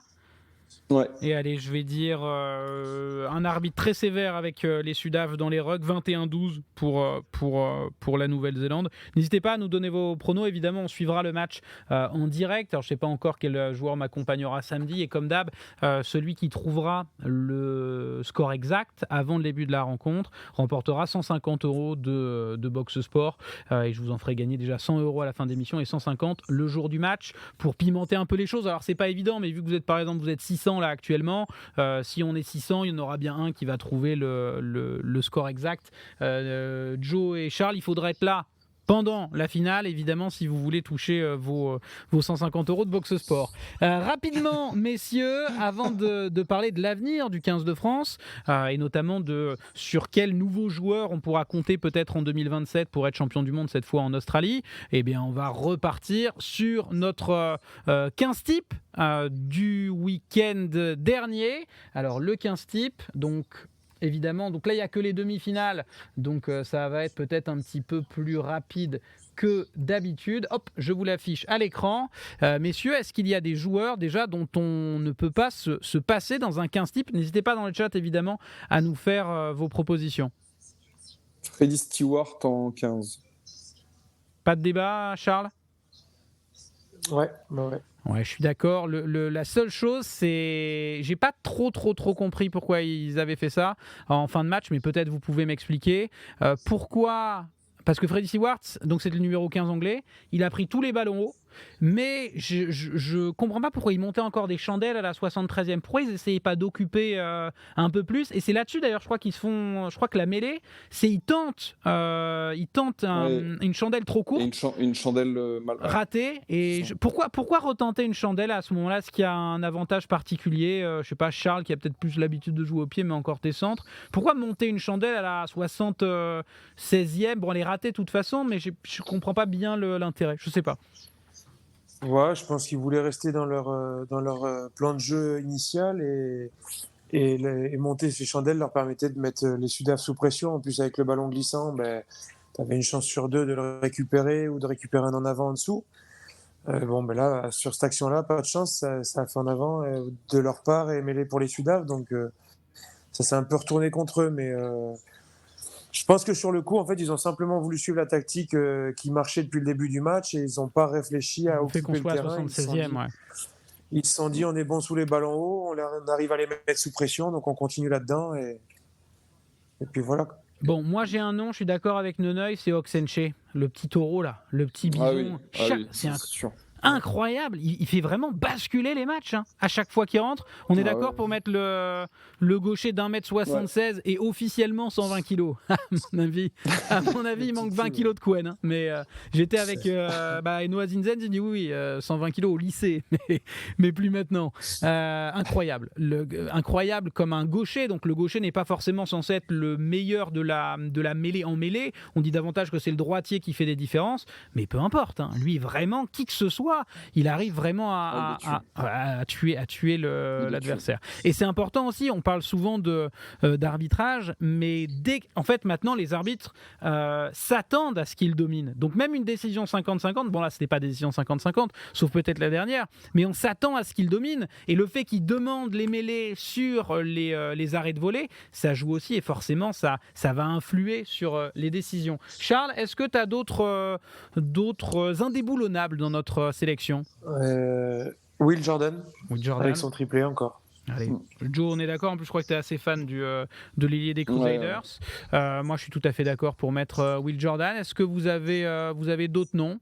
Ouais. Et allez, je vais dire un arbitre très sévère avec les Sudaf dans les rucks, 21-12 pour la Nouvelle-Zélande. N'hésitez pas à nous donner vos pronos, évidemment, on suivra le match en direct. Alors, je ne sais pas encore quel joueur m'accompagnera samedi, et comme d'hab, celui qui trouvera le score exact avant le début de la rencontre remportera 150 € de Box Sport, et je vous en ferai gagner déjà 100 € à la fin d'émission et 150 le jour du match pour pimenter un peu les choses. Alors, c'est pas évident, mais vu que vous êtes 600 là actuellement, si on est 600, il y en aura bien un qui va trouver le score exact. Joe et Charles, il faudrait être là pendant la finale, évidemment, si vous voulez toucher vos 150 € de Boxe Sport. Rapidement, messieurs, avant de parler de l'avenir du 15 de France, et notamment sur quels nouveaux joueurs on pourra compter peut-être en 2027 pour être champion du monde, cette fois en Australie, eh bien, on va repartir sur notre 15 type du week-end dernier. Alors, le 15 type, donc... Évidemment, donc là il n'y a que les demi-finales, donc ça va être peut-être un petit peu plus rapide que d'habitude. Hop, je vous l'affiche à l'écran. Messieurs, est-ce qu'il y a des joueurs déjà dont on ne peut pas se passer dans un 15 type? N'hésitez pas dans le chat évidemment à nous faire vos propositions. Freddie Stewart en 15. Pas de débat, Charles? Ouais. Ouais, je suis d'accord. La seule chose, c'est... J'ai pas trop compris pourquoi ils avaient fait ça en fin de match, mais peut-être vous pouvez m'expliquer. Pourquoi... Parce que Freddie Stewart, donc c'est le numéro 15 anglais, il a pris tous les ballons hauts, mais je comprends pas pourquoi ils montaient encore des chandelles à la 73e. Pourquoi ils essayaient pas d'occuper un peu plus? Et c'est là-dessus d'ailleurs, je crois que la mêlée, c'est ils tentent une chandelle trop courte, une chandelle mal ratée. Et pourquoi retenter une chandelle à ce moment-là? Est-ce qu'il y a un avantage particulier? Je sais pas, Charles qui a peut-être plus l'habitude de jouer au pied, mais encore tes centres. Pourquoi monter une chandelle à la 76e? Bon, elle est ratée de toute façon, mais je comprends pas bien l'intérêt. Je sais pas. Ouais, je pense qu'ils voulaient rester dans leur plan de jeu initial et monter ces chandelles leur permettait de mettre les Sudaf sous pression. En plus, avec le ballon glissant, tu avais une chance sur deux de le récupérer ou de récupérer un en avant en dessous. Là, sur cette action-là, pas de chance, ça a fait en avant de leur part et mêlé pour les Sudaf. Donc, ça s'est un peu retourné contre eux, mais... Je pense que sur le coup, en fait, ils ont simplement voulu suivre la tactique qui marchait depuis le début du match et ils n'ont pas réfléchi à occuper le terrain. Ils se sont dit, on est bon sous les ballons hauts, on arrive à les mettre sous pression, donc on continue là-dedans et puis voilà. Bon, moi j'ai un nom, je suis d'accord avec Neneuil, c'est Oxenche, le petit taureau là, le petit bison. C'est sûr. Incroyable, il fait vraiment basculer les matchs à chaque fois qu'il rentre. On est d'accord pour mettre le gaucher d'1m76 et officiellement 120 kg. À mon avis, il manque 20 kg de Cohen. Mais j'étais avec Enoa Zinzen, j'ai dit oui, 120 kg au lycée, mais plus maintenant. Incroyable. Incroyable comme un gaucher. Donc le gaucher n'est pas forcément censé être le meilleur de la mêlée en mêlée. On dit davantage que c'est le droitier qui fait des différences. Mais peu importe. Lui, vraiment, qui que ce soit, il arrive vraiment à tuer l'adversaire. Et c'est important aussi, on parle souvent d'arbitrage, mais en fait maintenant les arbitres s'attendent à ce qu'ils dominent. Donc même une décision 50-50, bon là c'était pas décision 50-50, sauf peut-être la dernière, mais on s'attend à ce qu'ils dominent. Et le fait qu'ils demandent les mêlées sur les arrêts de volée, ça joue aussi et forcément ça va influer sur les décisions. Charles, est-ce que tu as d'autres indéboulonnables dans notre sélection? Will Jordan, avec son triplé encore. Allez, Joe, on est d'accord. En plus, je crois que tu es assez fan de l'ailier des Crusaders. Moi, je suis tout à fait d'accord pour mettre Will Jordan. Est-ce que vous avez d'autres noms?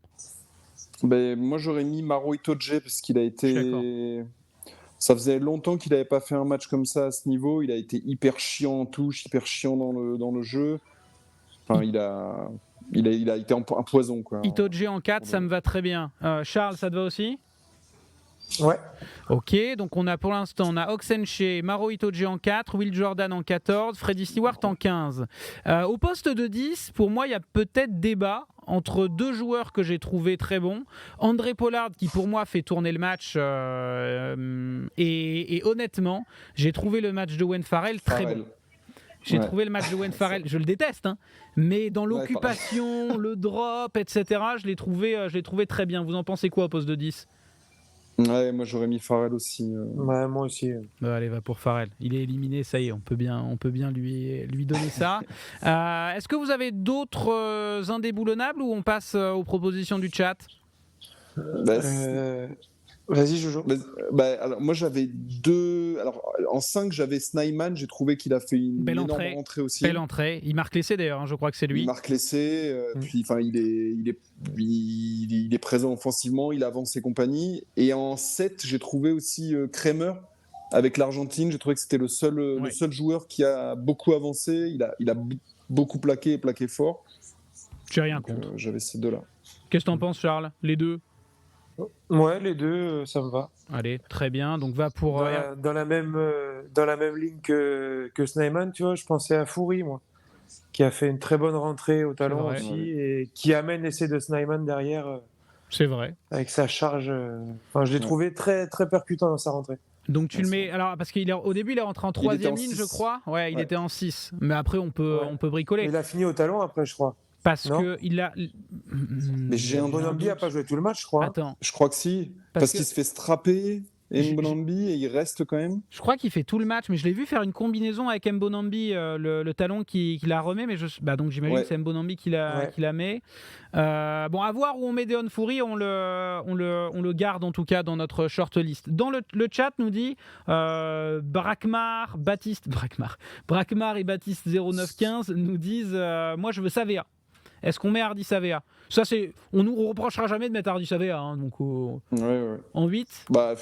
Moi, j'aurais mis Maro Itoje parce qu'il a été... Ça faisait longtemps qu'il n'avait pas fait un match comme ça à ce niveau. Il a été hyper chiant en touche, hyper chiant dans le jeu. Enfin, il a été un poison, quoi. Itoje en 4, ça me va très bien. Charles, ça te va aussi? Ouais. Ok, donc pour l'instant, on a Oxenche, Maro Itoje en 4, Will Jordan en 14, Freddie Stewart en 15. Au poste de 10, pour moi, il y a peut-être débat entre deux joueurs que j'ai trouvé très bons. André Pollard, qui pour moi fait tourner le match, et honnêtement, j'ai trouvé le match de Owen Farrell très bon. J'ai trouvé le match de Owen Farrell, je le déteste, mais dans l'occupation, le drop, etc., je l'ai trouvé très bien. Vous en pensez quoi au poste de 10 ? Ouais, moi j'aurais mis Farrell aussi. Ouais, moi aussi. Allez, va pour Farrell. Il est éliminé, ça y est, on peut bien lui donner ça. Est-ce que vous avez d'autres indéboulonnables ou on passe aux propositions du chat ? Vas-y, Jojo. Alors, moi j'avais deux. Alors, en 5, j'avais Snyman. J'ai trouvé qu'il a fait une énorme entrée aussi. Belle entrée. Il marque l'essai d'ailleurs, je crois que c'est lui. Il marque l'essai. Puis, il est présent offensivement. Il avance et compagnie. Et en 7, j'ai trouvé aussi Kramer avec l'Argentine. J'ai trouvé que c'était le seul joueur qui a beaucoup avancé. Il a beaucoup plaqué et plaqué fort. J'ai rien Donc, contre. j'avais ces deux-là. Qu'est-ce que t'en penses, Charles? Les deux? Ouais, les deux, ça me va. Allez, très bien. Donc va pour. Dans la même ligne que Snyman, tu vois, je pensais à Foury, moi, qui a fait une très bonne rentrée au talon vrai. aussi, et qui amène l'essai de Snyman derrière C'est vrai. avec sa charge. Enfin, je l'ai trouvé très, très percutant dans sa rentrée. Donc tu le mets. Alors, parce qu'au début, il est rentré en troisième ligne, je crois. Ouais, il était en 6. Mais après, on peut bricoler. Mais il a fini au talon après, je crois. Parce Non que il a. Mais j'ai un Bonambi n'a pas joué tout le match, je crois. Attends. Je crois que si. Parce qu'il se fait strapper, Mbonambi, et il reste quand même. Je crois qu'il fait tout le match, mais je l'ai vu faire une combinaison avec Mbonambi, le talon qui la remet, mais donc j'imagine que c'est Mbonambi qui la met. Bon, à voir où on met Deon Foury, on le garde en tout cas dans notre shortlist. Dans le chat nous dit Brakmar et Baptiste 0915 nous disent moi je veux Savea. Est-ce qu'on met Hardy Savea? Ça, on nous reprochera jamais de mettre Hardy Savea, hein, donc en 8. Bah,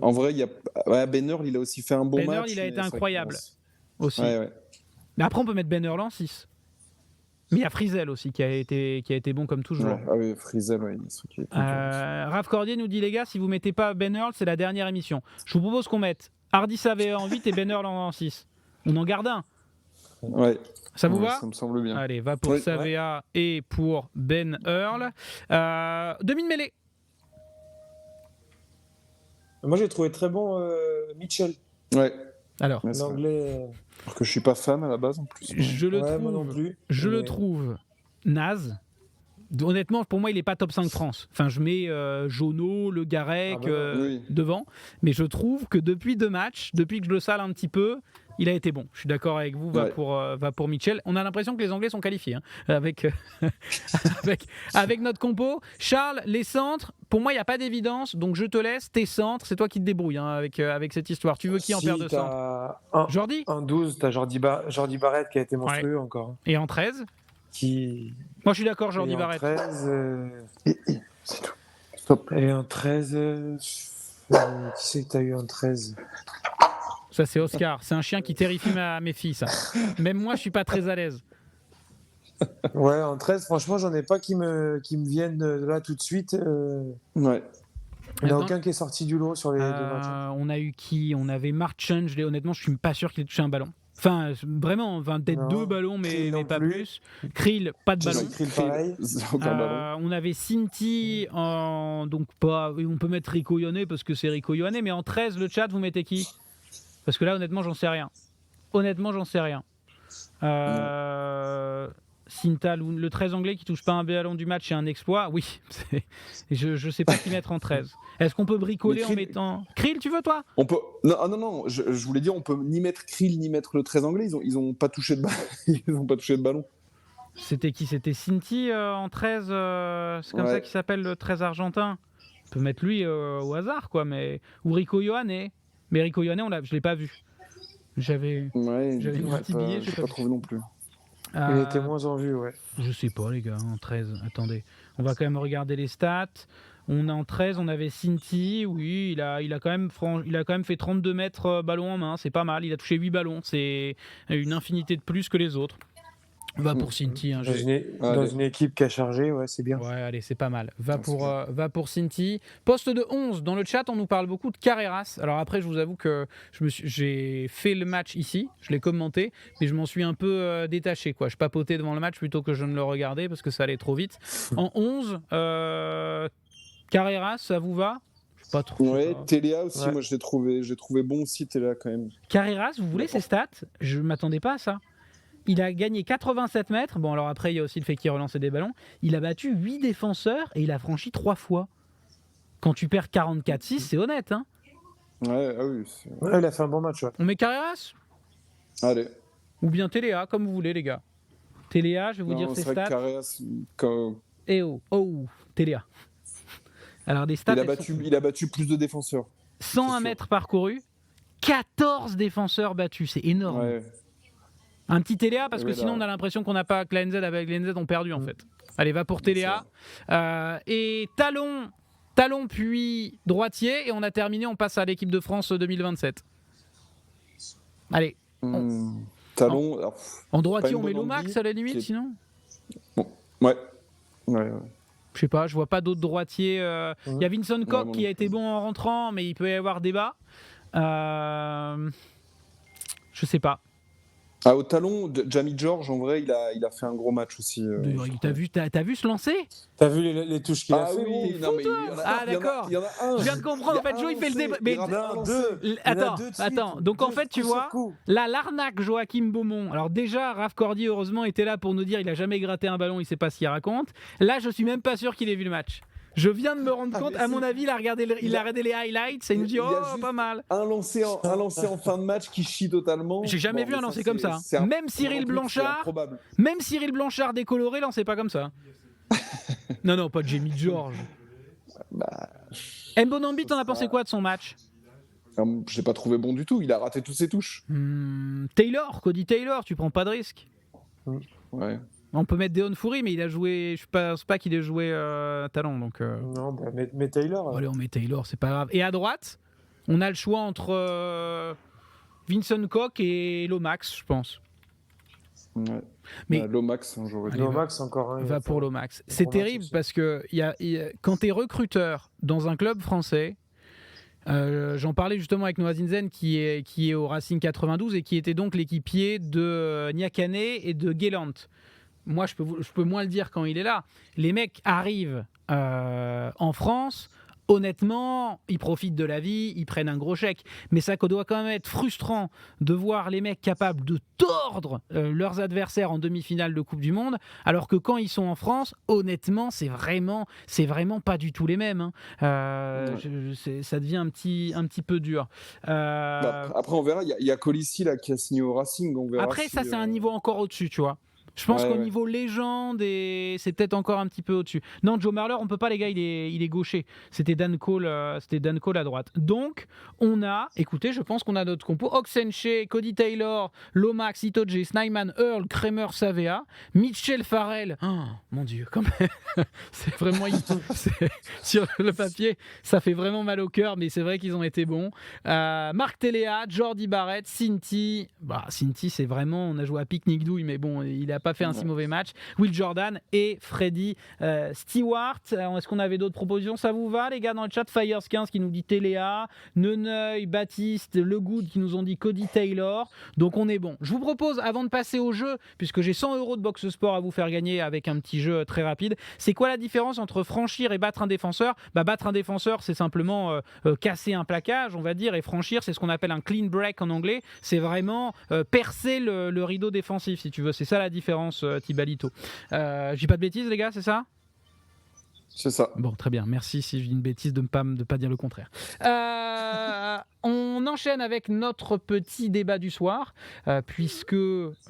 en vrai, il y a Ben Earl, il a aussi fait un bon match. Ben Earl, il a été incroyable aussi. Ouais. Mais après, on peut mettre Ben Earl en 6. Mais il y a Frizel aussi qui a été bon comme toujours. Ouais. Ah oui, Frizel, oui. Raph Cordier nous dit, les gars, si vous mettez pas Ben Earl, c'est la dernière émission. Je vous propose qu'on mette Hardy Savea en 8 et Ben Earl en 6. On en garde un. Ouais. Ça vous va? Ça me semble bien. Allez, va pour Savea et pour Ben Earl. Demi-mêlée. Moi, j'ai trouvé très bon Mitchell. Ouais. Alors, l'anglais. Alors que je suis pas fan à la base en plus. Je le trouve naze. Honnêtement, pour moi, il n'est pas top 5 France. Enfin, je mets Jono, Le Garec devant. Mais je trouve que depuis 2 matchs, depuis que je le sale un petit peu, il a été bon. Je suis d'accord avec vous, va pour Mitchell. On a l'impression que les Anglais sont qualifiés avec notre compo. Charles, les centres, pour moi, il n'y a pas d'évidence. Donc, je te laisse. Tes centres, c'est toi qui te débrouilles avec cette histoire. Tu veux qui en paire de centre? Jordi? En 12, tu as Jordi Barrett qui a été monstrueux encore. Et en 13 Moi, je suis d'accord, Jordi Barrett. C'est tout. Stop. Et en 13, qui c'est que tu as eu en 13? Ça, c'est Oscar. C'est un chien qui terrifie mes filles, ça. Même moi, je suis pas très à l'aise. Ouais, en 13, franchement, j'en ai pas qui me viennent là tout de suite. Ouais. Il n'y en a aucun qui est sorti du lot sur les 2 matchs. On a eu qui? On avait Marchand. Honnêtement, je suis pas sûr qu'il ait touché un ballon. Enfin, vraiment, peut-être 2 ballons, mais pas plus. Krill, pas de ballon. Krill, pareil. On avait Cinti, donc pas. On peut mettre Rico Yone parce que c'est Rico Yone, mais en 13, le chat, vous mettez qui? Parce que là, honnêtement, j'en sais rien. Cinta, le 13 anglais qui touche pas un ballon du match, c'est un exploit. Oui, je sais pas qui mettre en 13. Est-ce qu'on peut bricoler en mettant Krill, tu veux toi? On peut. Non. Je voulais dire, on peut ni mettre Krill ni mettre le 13 anglais. Ils ont pas touché de ballon. Ils ont pas touché de ballon. C'était qui? C'était Cinti en 13. C'est comme ça qu'il s'appelle le 13 argentin. On peut mettre lui au hasard, quoi. Ou Rico Ioane. Mais Rico Ioane, je l'ai pas vu. J'avais un petit billet. Je l'ai pas trouvé non plus. Il était moins en vue, ouais. Je sais pas, les gars, en 13. Attendez, on va quand même regarder les stats. On est en 13, on avait Cinti. Oui, il a quand même fait 32 mètres ballon en main. C'est pas mal. Il a touché 8 ballons. C'est une infinité de plus que les autres. Va pour Cinti. Dans une équipe qui a chargé, ouais, c'est bien. Ouais, allez, c'est pas mal. Va pour Cinti. Poste de 11. Dans le chat, on nous parle beaucoup de Carreras. Alors après, je vous avoue que j'ai fait le match ici, je l'ai commenté, mais je m'en suis un peu détaché, quoi. Je papotais devant le match plutôt que je ne le regardais parce que ça allait trop vite. En 11, Carreras, ça vous va? Pas trop. Ouais, Téléa aussi, moi je l'ai trouvé bon aussi, Téléa quand même. Carreras, vous voulez ses stats? Je m'attendais pas à ça. Il a gagné 87 mètres. Bon, alors après, il y a aussi le fait qu'il relançait des ballons. Il a battu 8 défenseurs et il a franchi 3 fois. Quand tu perds 44-6, c'est honnête. Hein. Ouais, ah oui. Ouais, il a fait un bon match. Ouais. On met Carreras? Allez. Ou bien Téléa, comme vous voulez, les gars. Téléa, je vais vous dire ses stats. Carreras, Téléa. Alors, des stats. Il a battu plus de défenseurs. 101 mètres parcourus, 14 défenseurs battus. C'est énorme. Ouais. Un petit Téléa, parce que sinon on a l'impression qu'on n'a pas que la NZ avec les NZ ont perdu en fait. Allez, va pour Téléa. Et talon puis droitier, et on a terminé, on passe à l'équipe de France 2027. Allez. Talon. En droitier, on met Lomax à la limite, sinon bon. Ouais. Ouais. Je sais pas, je vois pas d'autres droitiers. Il y a Vincent Koch qui a été bon en rentrant, mais il peut y avoir débat. Je sais pas. Au talon, Jamie George, en vrai, il a fait un gros match aussi. T'as vu se lancer? T'as vu les touches qu'il a fait? Oui, T'es non, fou, mais toi? Ah, d'accord. Il y en a un. Je viens de comprendre. En fait, Joe, il fait le débat. Mais attends. Donc, en fait, tu vois, là, l'arnaque Joachim Beaumont. Alors, déjà, Raph Cordier, heureusement, était là pour nous dire il a jamais gratté un ballon, il sait pas ce qu'il raconte. Là, je suis même pas sûr qu'il ait vu le match. Je viens de me rendre compte, à mon avis, il a regardé les highlights et il me dit pas mal. Un lancé en fin de match qui chie totalement. J'ai jamais vu un lancer comme ça. Même Cyril Blanchard décoloré lançait pas comme ça. Non, pas Jamie George. Mbonambi, t'en as pensé quoi de son match? Je l'ai pas trouvé bon du tout. Il a raté toutes ses touches. Cody Taylor, tu prends pas de risque. Ouais. On peut mettre Deon Foury, mais il a joué. Je pense pas qu'il ait joué talent. Donc, Non, mais Taylor. Allez, on met Taylor, c'est pas grave. Et à droite, on a le choix entre Vincent Koch et Lomax, je pense. Ouais. Mais Lomax, j'aurais dit. Lomax encore un. Va pour Lomax. C'est terrible parce que quand tu es recruteur dans un club français, j'en parlais justement avec Noah Zinzen qui est au Racing 92 et qui était donc l'équipier de Niakane et de Guélant. Moi, je peux moins le dire quand il est là. Les mecs arrivent en France. Honnêtement, ils profitent de la vie, ils prennent un gros chèque. Mais ça doit quand même être frustrant de voir les mecs capables de tordre leurs adversaires en demi-finale de Coupe du Monde, alors que quand ils sont en France, honnêtement, c'est vraiment pas du tout les mêmes. Ça devient un petit peu dur. Après, on verra. Il y a Colissi là, qui a signé au Racing. On verra ça, c'est un niveau encore au-dessus, tu vois. Je pense qu'au niveau légende, c'est peut-être encore un petit peu au-dessus. Non, Joe Marler, on peut pas, les gars, il est gaucher. C'était Dan Cole à droite. Donc, écoutez, je pense qu'on a notre compo. Oxenche, Cody Taylor, Lomax, Itoje, Snyman, Earl, Kramer, Savea, Mitchell Farrell. Oh, mon Dieu, quand même. C'est vraiment... sur le papier, ça fait vraiment mal au cœur, mais c'est vrai qu'ils ont été bons. Marc Téléa, Jordi Barrett, Cinti. Cinti, c'est vraiment... On a joué à Picnic Douille, mais bon, il n'a pas fait un si mauvais match. Will Jordan et Freddy Stewart. Est-ce qu'on avait d'autres propositions? Ça vous va, les gars, dans le chat? Fires15 qui nous dit Téléa, Neneuil, Baptiste, Legoud qui nous ont dit Cody Taylor. Donc on est bon. Je vous propose, avant de passer au jeu, puisque j'ai 100 € de Box Sport à vous faire gagner avec un petit jeu très rapide, c'est quoi la différence entre franchir et battre un défenseur? Battre un défenseur, c'est simplement casser un plaquage, on va dire, et franchir, c'est ce qu'on appelle un clean break en anglais. C'est vraiment percer le rideau défensif, si tu veux. C'est ça la différence, Thibalito. Je dis pas de bêtises, les gars, c'est ça? C'est ça. Bon, très bien. Merci si je dis une bêtise de ne pas dire le contraire. On enchaîne avec notre petit débat du soir, puisque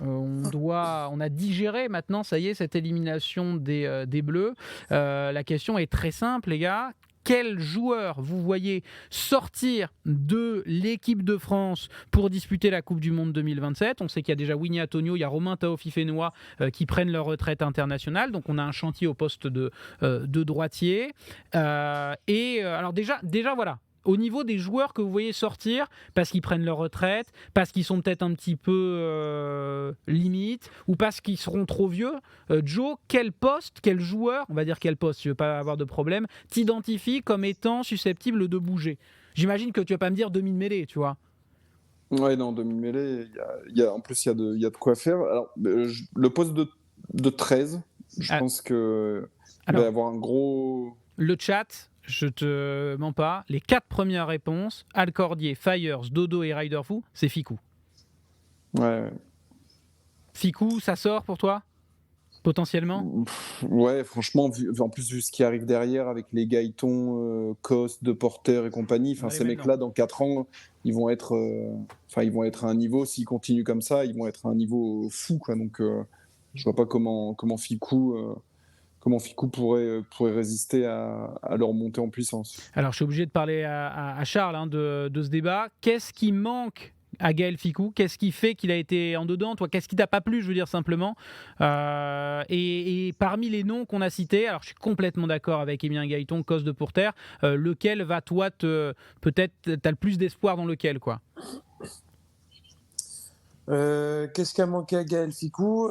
on a digéré maintenant, ça y est, cette élimination des Bleus. La question est très simple, les gars. Quel joueur vous voyez sortir de l'équipe de France pour disputer la Coupe du Monde 2027? On sait qu'il y a déjà Winnie Antonio, il y a Romain Taofifénois qui prennent leur retraite internationale. Donc on a un chantier au poste de droitier. Alors déjà voilà. Au niveau des joueurs que vous voyez sortir, parce qu'ils prennent leur retraite, parce qu'ils sont peut-être un petit peu limite, ou parce qu'ils seront trop vieux, Joe, quel joueur, on va dire quel poste, je ne veux pas avoir de problème, t'identifie comme étant susceptible de bouger? J'imagine que tu ne vas pas me dire demi-mêlée, tu vois. Ouais, non, demi-mêlée, en plus, il y a de quoi faire. Alors, le poste de 13, je pense qu'il va y avoir un gros... Le chat... Je te mens pas, les 4 premières réponses, Alcordier, Fires, Dodo et Riderfoo, c'est Ficou. Ouais. Ficou, ça sort pour toi? Potentiellement? Ouais, franchement, en plus, vu ce qui arrive derrière avec les Gaëton, Coste, De Porter et compagnie, ces mecs-là, dans 4 ans, ils vont être à un niveau, s'ils continuent comme ça, ils vont être à un niveau fou, quoi. Donc, je vois pas comment Ficou pourrait résister à leur montée en puissance. Alors, je suis obligé de parler à Charles de ce débat. Qu'est-ce qui manque à Gaël Ficou? Qu'est-ce qui fait qu'il a été en dedans? Toi, qu'est-ce qui t'a pas plu, je veux dire simplement? Et parmi les noms qu'on a cités, alors je suis complètement d'accord avec Emilien Gaëton, Cos de Pourterre, lequel va, toi, peut-être, t'as le plus d'espoir dans lequel, quoi? Qu'est-ce qui a manqué à Gaël Ficou?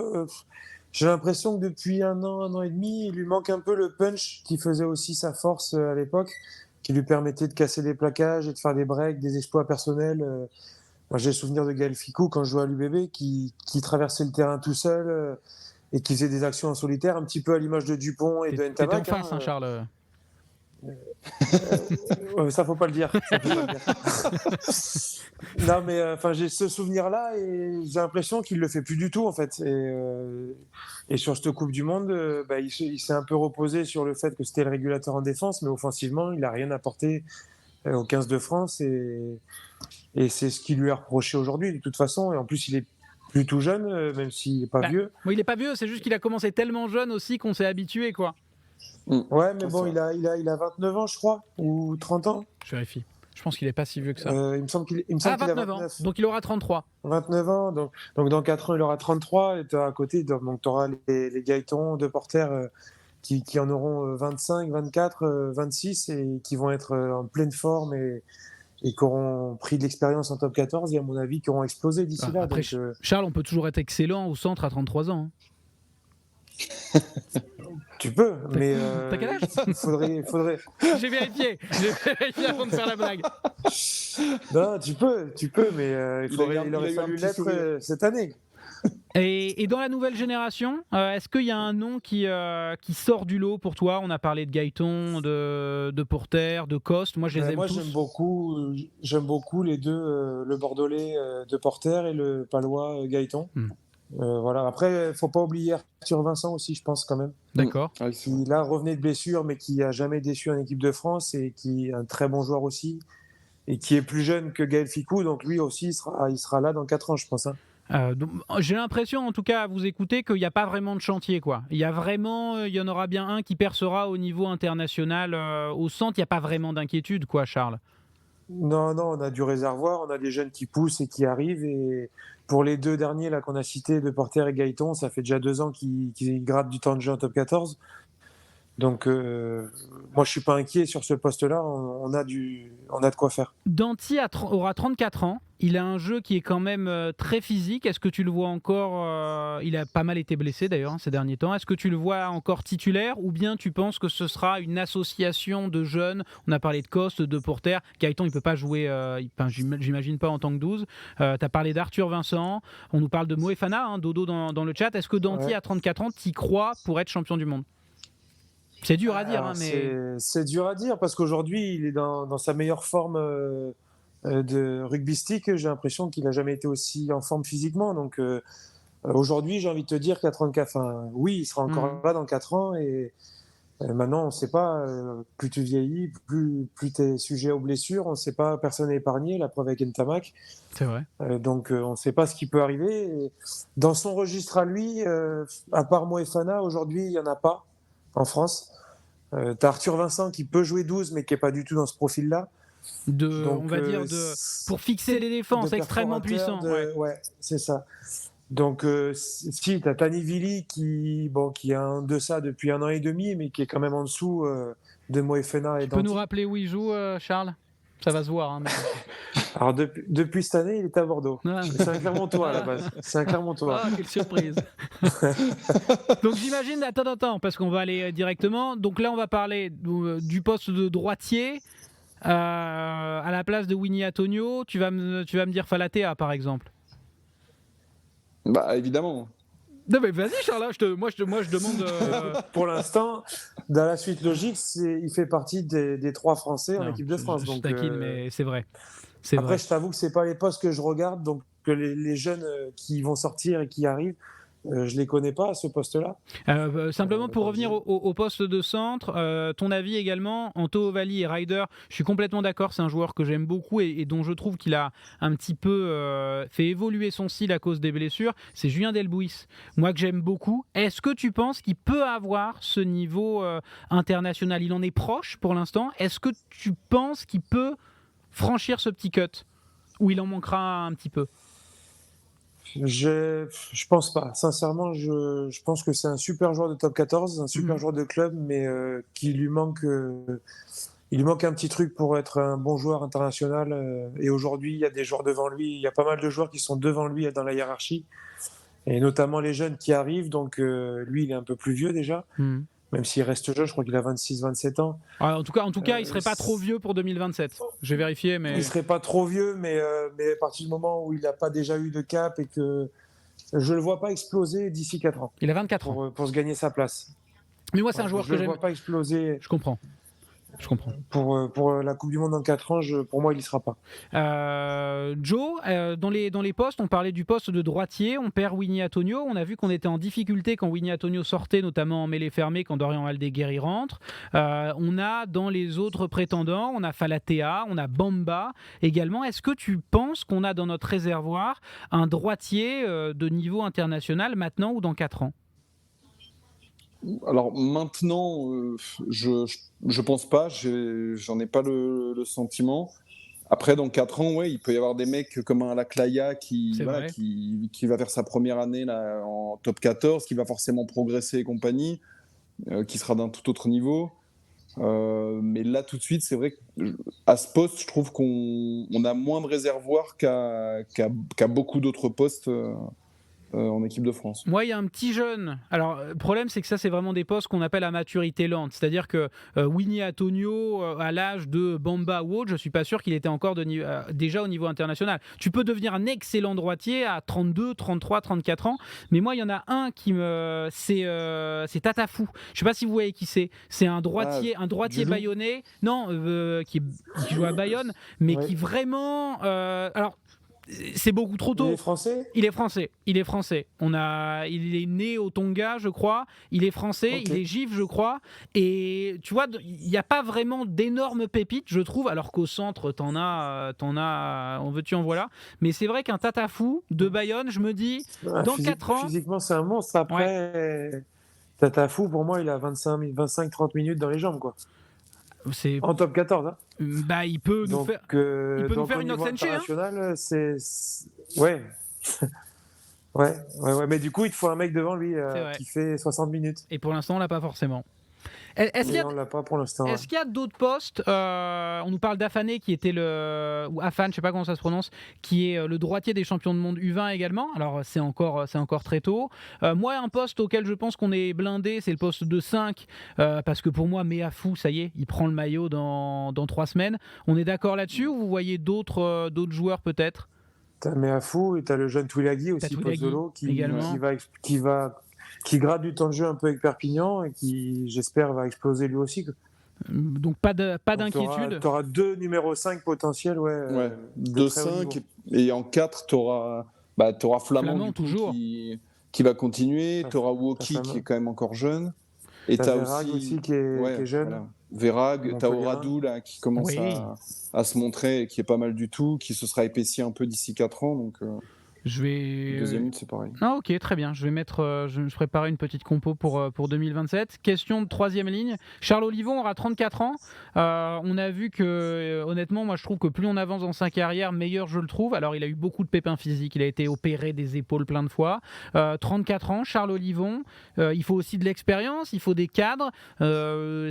J'ai l'impression que depuis un an et demi, il lui manque un peu le punch qui faisait aussi sa force à l'époque, qui lui permettait de casser des plaquages et de faire des breaks, des exploits personnels. Moi, j'ai le souvenir de Gaël Ficou quand je jouais à l'UBB qui traversait le terrain tout seul et qui faisait des actions en solitaire, un petit peu à l'image de Dupont et de T'étais en Ntamak. face, hein, Charles. Ça, faut pas le dire. Ça, faut pas le dire. Non, mais j'ai ce souvenir-là et j'ai l'impression qu'il le fait plus du tout, en fait. Et sur cette Coupe du Monde, il s'est un peu reposé sur le fait que c'était le régulateur en défense, mais offensivement, il n'a rien apporté au 15 de France et c'est ce qui lui est reproché aujourd'hui, de toute façon. Et en plus, il est plutôt jeune, même s'il n'est pas vieux. Oui, il est pas vieux, c'est juste qu'il a commencé tellement jeune aussi qu'on s'est habitué, quoi. Ouais, mais bon, il a 29 ans, je crois, ou 30 ans. Je vérifie. Je pense qu'il est pas si vieux que ça. Il me semble qu'il a 29 ans, donc il aura 33. 29 ans, donc dans 4 ans, il aura 33, et à côté, donc tu auras les Gaëtons, De Porter, qui en auront 25, 24, 26, et qui vont être en pleine forme et qui auront pris de l'expérience en top 14, et à mon avis, qui auront explosé d'ici là. Après, Donc, Charles, on peut toujours être excellent au centre à 33 ans. Hein. Tu peux, mais T'as quel âge faudrait. J'ai vérifié avant de faire la blague. Non, tu peux, mais il aurait fallu l'être cette année. Et dans la nouvelle génération, est-ce qu'il y a un nom qui sort du lot pour toi? On a parlé de Gaëton, de Porter, de Coste. Moi, je les aime tous. J'aime beaucoup les deux, le Bordelais de Porter et le Palois Gaëton. Voilà. Après, faut pas oublier Arthur Vincent aussi, je pense quand même. D'accord. Qui là revenait de blessure, mais qui a jamais déçu en équipe de France et qui est un très bon joueur aussi et qui est plus jeune que Gaël Ficou, donc lui aussi il sera là dans 4 ans, je pense. Donc, j'ai l'impression, en tout cas, à vous écouter, qu'il n'y a pas vraiment de chantier, quoi. Il y en aura bien un qui percera au niveau international au centre. Il n'y a pas vraiment d'inquiétude, quoi, Charles. Non, on a du réservoir, on a des jeunes qui poussent et qui arrivent. Et pour les deux derniers là qu'on a cités, De Porter et Gaëton, ça fait déjà 2 ans qu'ils grattent du temps de jeu en top 14. Donc, moi, je suis pas inquiet sur ce poste-là. On a de quoi faire. Danty aura 34 ans. Il a un jeu qui est quand même très physique. Est-ce que tu le vois encore il a pas mal été blessé d'ailleurs ces derniers temps. Est-ce que tu le vois encore titulaire ou bien tu penses que ce sera une association de jeunes? On a parlé de Coste, de Porter. Gaëton, il peut pas jouer, j'imagine pas en tant que 12. Tu as parlé d'Arthur Vincent. On nous parle de Moefana, Dodo dans le chat. Est-ce que Danty, à 34 ans, t'y crois pour être champion du monde? C'est dur à dire, mais... C'est dur à dire parce qu'aujourd'hui, il est dans sa meilleure forme de rugbystique. J'ai l'impression qu'il n'a jamais été aussi en forme physiquement. Donc aujourd'hui, j'ai envie de te dire qu'à 34, oui, il sera encore là dans 4 ans. Et maintenant, on ne sait pas, plus tu vieillis, plus tu es sujet aux blessures. On ne sait pas, personne n'est épargné, la preuve avec Ntamak. C'est vrai. Donc on ne sait pas ce qui peut arriver. Et dans son registre à lui, à part Moefana, aujourd'hui, il n'y en a pas en France. Tu as Arthur Vincent qui peut jouer 12 mais qui n'est pas du tout dans ce profil-là. Donc, on va dire pour fixer les défenses, extrêmement puissant. Ouais, c'est ça. Donc si tu as Tanivili qui est en deçà depuis 1 an et demi mais qui est quand même en dessous de Moefana et Danty. Tu peux nous rappeler où il joue, Charles? Ça va se voir. Mais... Alors depuis cette année, il est à Bordeaux. Ah. C'est un Clermontois à la base. C'est un Clermontois. Ah, quelle surprise. Donc j'imagine, attends, parce qu'on va aller directement. Donc là, on va parler du poste de droitier à la place de Winnie Antonio. Tu vas me dire Falatea, par exemple. Bah évidemment. Non mais vas-y Charles, moi je demande... Pour l'instant, dans la suite logique, il fait partie des 3 Français en équipe de France. Je taquine, mais c'est vrai. Après, je t'avoue que ce n'est pas les postes que je regarde, donc que les jeunes qui vont sortir et qui arrivent, je ne les connais pas à ce poste-là. Simplement pour revenir au poste de centre, ton avis également, Anto Ovalie et Ryder, je suis complètement d'accord, c'est un joueur que j'aime beaucoup et dont je trouve qu'il a un petit peu fait évoluer son style à cause des blessures, c'est Julien Delbouis, moi que j'aime beaucoup. Est-ce que tu penses qu'il peut avoir ce niveau international? Il en est proche pour l'instant. Est-ce que tu penses qu'il peut franchir ce petit cut ou il en manquera un petit peu? Je pense pas. Sincèrement, je pense que c'est un super joueur de top 14, un super joueur de club, mais qu'il lui manque, il lui manque un petit truc pour être un bon joueur international. Et aujourd'hui, il y a des joueurs devant lui. Il y a pas mal de joueurs qui sont devant lui dans la hiérarchie. et notamment les jeunes qui arrivent. Donc lui, il est un peu plus vieux déjà, même s'il reste jeune, je crois qu'il a 26-27 ans. En tout cas, il serait pas trop vieux pour 2027. J'ai vérifié, mais Il serait pas trop vieux, mais à partir du moment où il n'a pas déjà eu de cap et que je le vois pas exploser d'ici 4 ans. Il a 24 ans. Pour se gagner sa place. Mais moi, c'est un joueur que j'aime. Je le vois pas exploser. Je comprends. Pour la Coupe du Monde dans 4 ans, pour moi, il y sera pas. Joe, dans les postes, on parlait du poste de droitier, on perd Winnie Antonio. On a vu qu'on était en difficulté quand Winnie Antonio sortait, notamment en mêlée fermée, quand Dorian Aldeguer rentre. On a dans les autres prétendants, on a Falatea, on a Bamba également. Est-ce que tu penses qu'on a dans notre réservoir un droitier de niveau international maintenant ou dans 4 ans ? Alors maintenant, je pense pas, j'en ai pas le sentiment. Après, dans 4 ans, ouais, il peut y avoir des mecs comme un Laclaya qui va faire sa première année là, en top 14, qui va forcément progresser et compagnie, qui sera d'un tout autre niveau. Mais là, tout de suite, c'est vrai qu'à ce poste, je trouve qu'on a moins de réservoirs qu'à beaucoup d'autres postes. En équipe de France. Moi, il y a un petit jeune. Alors, le problème, c'est que ça, c'est vraiment des postes qu'on appelle à maturité lente. C'est-à-dire que Winnie Antonio, à l'âge de Bamba ou autre, je ne suis pas sûr qu'il était encore déjà au niveau international. Tu peux devenir un excellent droitier à 32, 33, 34 ans. Mais moi, il y en a un c'est Tatafou. Je ne sais pas si vous voyez qui c'est. C'est un droitier bayonnais. Non, qui joue à Bayonne, mais qui vraiment... alors, c'est beaucoup trop tôt. Il est français ? Il est français. Il est né au Tonga, je crois. Il est français. Okay. Il est gif, je crois. Et tu vois, il n'y a pas vraiment d'énormes pépites, je trouve. Alors qu'au centre, t'en as, en veux-tu, en voilà. Mais c'est vrai qu'un Tatafou de Bayonne, je me dis, dans 4 ans. Physiquement, c'est un monstre. Après, Tatafou, pour moi, il a 25-30 minutes dans les jambes, quoi. En top 14. Hein. Bah, il peut nous faire une Oxenche. International, ouais. ouais. Mais du coup, il te faut un mec devant lui qui fait 60 minutes. Et pour l'instant, on l'a pas forcément. On l'a pas pour l'instant. Est-ce qu'il y a d'autres postes on nous parle d'Afane qui était ou Afan, je sais pas comment ça se prononce, qui est le droitier des champions de monde U20 également. Alors c'est encore très tôt. Moi, un poste auquel je pense qu'on est blindé, c'est le poste de 5 parce que pour moi, Meafou, ça y est, il prend le maillot dans 3 semaines. On est d'accord là-dessus ou vous voyez d'autres joueurs peut-être? T'as Meafou et t'as le jeune Touilagui aussi, Pozzolo, qui gratte du temps de jeu un peu avec Perpignan et qui, j'espère, va exploser lui aussi. Donc pas d'inquiétude. Tu auras 2 numéros 5 potentiels. Ouais, 2-5 et en 4, tu auras Flamand toujours. Qui va continuer. Tu auras Woki qui est quand même encore jeune. Et tu as Verhaeghe aussi qui est jeune. Voilà. Verhaeghe, tu as Oradou là, qui commence à se montrer et qui est pas mal du tout, qui se sera épaissi un peu d'ici 4 ans. Donc, deuxième minute, c'est pareil. Ah, ok, très bien. Je vais préparer une petite compo pour 2027. Question de 3e ligne. Charles Olivon aura 34 ans. On a vu que, honnêtement, moi je trouve que plus on avance dans sa carrière, meilleur je le trouve. Alors il a eu beaucoup de pépins physiques. Il a été opéré des épaules plein de fois. 34 ans, Charles Olivon. Il faut aussi de l'expérience, il faut des cadres.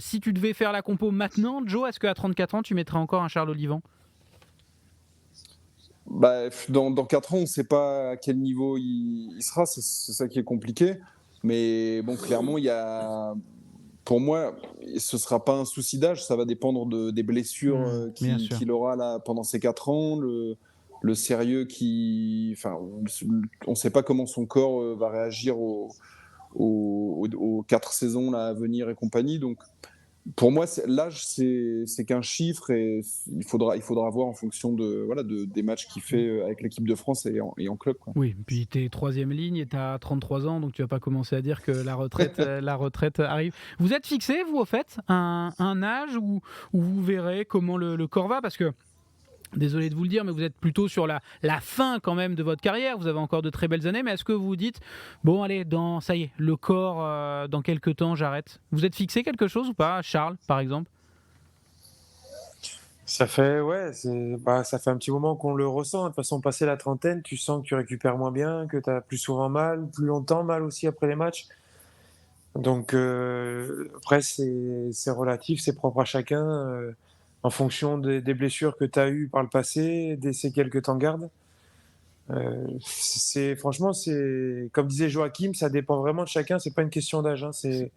Si tu devais faire la compo maintenant, Joe, est-ce qu'à 34 ans, tu mettrais encore un Charles Olivon ? Dans 4 ans, on ne sait pas à quel niveau il sera, c'est ça qui est compliqué. Mais bon, clairement, pour moi, ce ne sera pas un souci d'âge, ça va dépendre des blessures qu'il aura là, pendant ces 4 ans, le sérieux on ne sait pas comment son corps va réagir aux 4 saisons là, à venir et compagnie. Donc, pour moi, l'âge, c'est qu'un chiffre et il faudra voir en fonction des matchs qu'il fait avec l'équipe de France et en club. Quoi. Oui, puis tu es 3e ligne et tu as 33 ans, donc tu vas pas commencer à dire que la retraite arrive. Vous êtes fixé, vous, au fait, un âge où vous verrez comment le corps va ? Parce que, désolé de vous le dire, mais vous êtes plutôt sur la fin quand même de votre carrière. Vous avez encore de très belles années, mais est-ce que vous vous dites, bon allez, ça y est, le corps, dans quelques temps, j'arrête. Vous êtes fixé quelque chose ou pas, Charles, par exemple ? Ça fait un petit moment qu'on le ressent. De toute façon, passé la trentaine, tu sens que tu récupères moins bien, que tu as plus souvent mal, plus longtemps mal aussi après les matchs. Donc après, c'est relatif, c'est propre à chacun. En fonction des blessures que tu as eues par le passé, des séquelles que tu en gardes. Franchement, comme disait Joachim, ça dépend vraiment de chacun. C'est pas une question d'âge, hein, c'est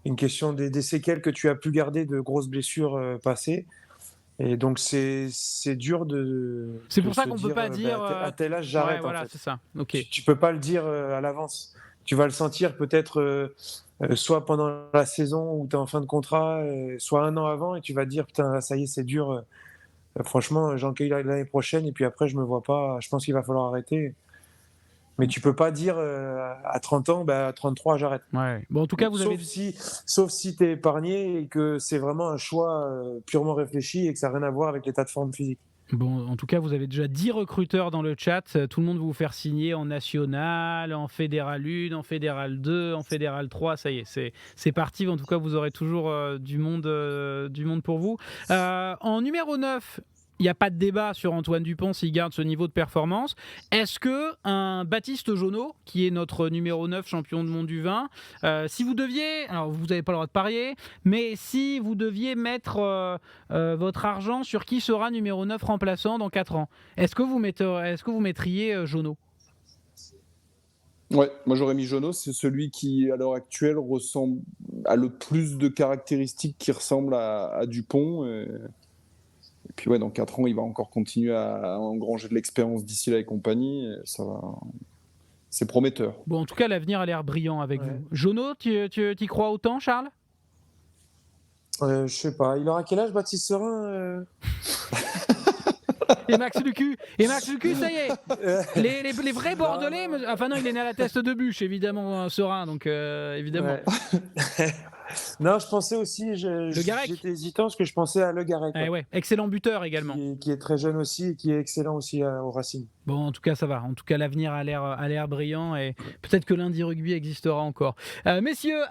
une question des séquelles que tu as pu garder de grosses blessures passées. Et donc c'est dur C'est de pour ça se qu'on dire peut pas dire à tel âge j'arrête. ouais, voilà, en fait. c'est ça. Ok. Tu peux pas le dire à l'avance. Tu vas le sentir peut-être soit pendant la saison où tu es en fin de contrat, soit un an avant, et tu vas te dire putain, là, ça y est, c'est dur. Franchement, j'en cueille l'année prochaine, et puis après, je me vois pas. Je pense qu'il va falloir arrêter. Mais tu peux pas dire à 30 ans, à 33, j'arrête. Ouais. Bon, en tout cas, vous avez. Sauf si tu es épargné et que c'est vraiment un choix purement réfléchi et que ça n'a rien à voir avec l'état de forme physique. Bon, en tout cas, vous avez déjà 10 recruteurs dans le chat. Tout le monde va vous faire signer en national, en fédéral 1, en fédéral 2, en fédéral 3. Ça y est, c'est parti. En tout cas, vous aurez toujours du monde pour vous. En numéro 9, il n'y a pas de débat sur Antoine Dupont s'il garde ce niveau de performance. Est-ce que un Baptiste Jauneau, qui est notre numéro 9 champion du monde du vin, si vous deviez, alors vous n'avez pas le droit de parier, mais si vous deviez mettre votre argent sur qui sera numéro 9 remplaçant dans 4 ans, est-ce que vous mettriez Jauneau ? Ouais, moi j'aurais mis Jauneau, c'est celui qui à l'heure actuelle a le plus de caractéristiques qui ressemblent à Dupont. Et puis ouais, dans 4 ans, il va encore continuer à engranger de l'expérience d'ici là et compagnie. Et c'est prometteur. Bon, en tout cas, l'avenir a l'air brillant avec vous. Jauneau, tu y crois autant, Charles ? Je sais pas. Il aura quel âge, Baptiste Serin Et Max Lucu, ça y est. Les vrais Bordelais. Enfin non, il est né à la Teste de Bûche, évidemment, Serin, donc évidemment. Ouais. Non, je pensais aussi, j'étais hésitant parce que je pensais à Le Garec. Ouais. Excellent buteur également. Qui est très jeune aussi et qui est excellent aussi au Racing. Bon, en tout cas, ça va. En tout cas, l'avenir a l'air brillant et peut-être que lundi rugby existera encore. Messieurs,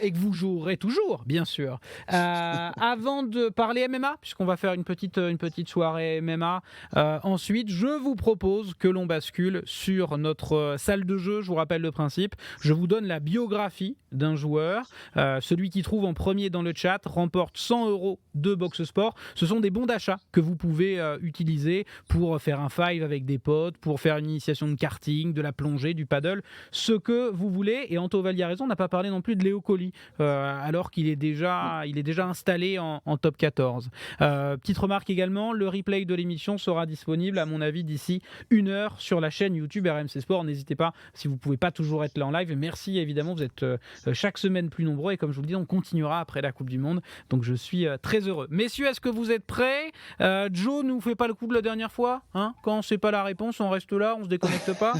et que vous jouerez toujours, bien sûr, avant de parler MMA, puisqu'on va faire une petite soirée MMA, ensuite, je vous propose que l'on bascule sur notre salle de jeu. Je vous rappelle le principe. Je vous donne la biographie d'un joueur. Celui qui trouve en premier dans le chat remporte 100 € de Box Sport. Ce sont des bons d'achat que vous pouvez utiliser pour faire un five avec des potes, pour faire une initiation de karting, de la plongée, du paddle, ce que vous voulez. Et Anto Valli a raison, on n'a pas parlé non plus de Léo Colli, alors qu'il est déjà installé en top 14. Petite remarque également, le replay de l'émission sera disponible, à mon avis, d'ici 1 heure sur la chaîne YouTube RMC Sport. N'hésitez pas, si vous ne pouvez pas toujours être là en live. Merci, évidemment, vous êtes chaque semaine plus nombreux. Et comme je vous le dis, on continuera après la Coupe du Monde. Donc je suis très heureux. Messieurs, est-ce que vous êtes prêts ? Joe nous fait pas le coup de la dernière fois, hein ? Quand c'est pas la réponse, on reste là, on se déconnecte pas.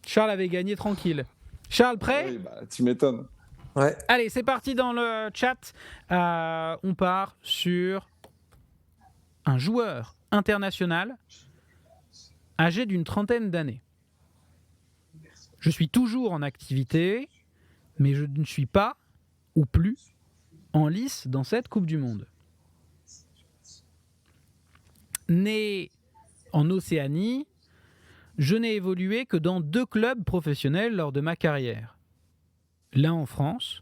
Charles avait gagné tranquille. Charles, prêt ? Oui, tu m'étonnes. Ouais. Allez, c'est parti dans le chat. On part sur un joueur international âgé d'une 30aine d'années. Je suis toujours en activité, mais je ne suis pas, ou plus, en lice dans cette Coupe du Monde. Né en Océanie, je n'ai évolué que dans 2 clubs professionnels lors de ma carrière. L'un en France,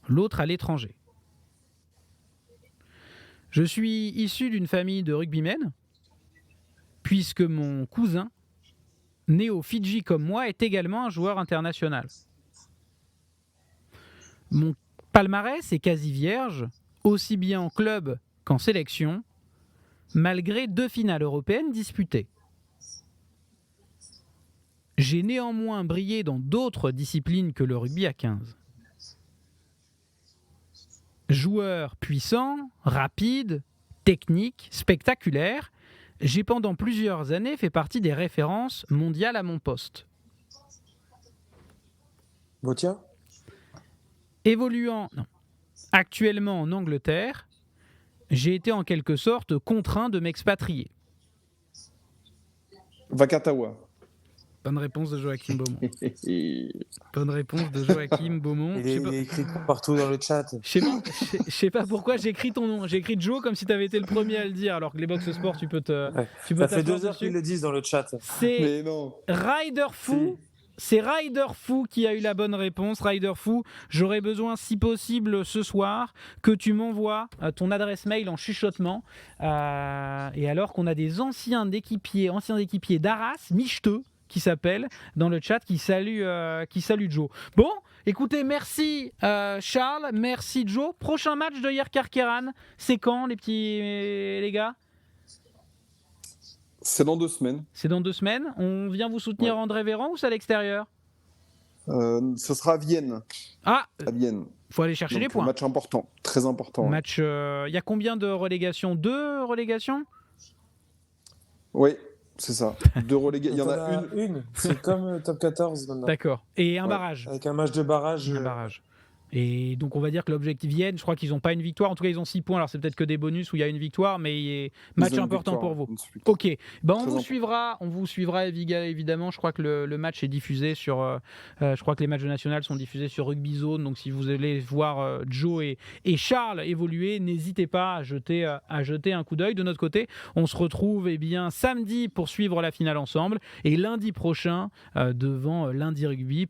l'autre à l'étranger. Je suis issu d'une famille de rugbymen, puisque mon cousin, né aux Fidji comme moi, est également un joueur international. Mon palmarès est quasi vierge, aussi bien en club qu'en sélection, malgré 2 finales européennes disputées. J'ai néanmoins brillé dans d'autres disciplines que le rugby à 15. Joueur puissant, rapide, technique, spectaculaire, j'ai pendant plusieurs années fait partie des références mondiales à mon poste. Botia ? Actuellement en Angleterre, j'ai été en quelque sorte contraint de m'expatrier. Vakatawa. Bonne réponse de Joachim Beaumont. Bonne réponse de Joachim Beaumont. Il est écrit partout dans le chat. Je sais pas pourquoi j'ai écrit ton nom. J'ai écrit Joe comme si tu avais été le premier à le dire, alors que les Box Sport, tu peux Ça fait 2 heures qu'ils le disent dans le chat. C'est Rider Fou c'est Rider Fou qui a eu la bonne réponse. Rider Fou, j'aurais besoin, si possible, ce soir, que tu m'envoies ton adresse mail en chuchotement. Et alors qu'on a des anciens équipiers d'Arras, Micheteux, qui s'appelle, dans le chat, qui salue Joe. Bon, écoutez, merci Charles, merci Joe. Prochain match de hier Carqueiranne, c'est quand les gars? C'est dans 2 semaines. C'est dans 2 semaines. On vient vous soutenir André Véran ou c'est à l'extérieur? Ce sera à Vienne. Ah, à Vienne. Faut aller chercher les points. Match important, très important. Match. Il y a combien de relégations? 2 relégations? Oui, c'est ça. 2 relégations. Il y en a une. C'est comme top 14 maintenant. D'accord. Et un barrage. Avec un match de barrage. Un barrage. Et donc on va dire que l'objectif Vienne, je crois qu'ils n'ont pas une victoire. En tout cas, ils ont 6 points. Alors c'est peut-être que des bonus où il y a une victoire, mais match important pour vous. Ok. On vous suivra évidemment. Je crois que le match est diffusé sur. Je crois que les matchs nationaux sont diffusés sur Rugby Zone. Donc si vous allez voir Joe et Charles évoluer, n'hésitez pas à jeter un coup d'œil. De notre côté, on se retrouve samedi pour suivre la finale ensemble et lundi prochain devant Lundi Rugby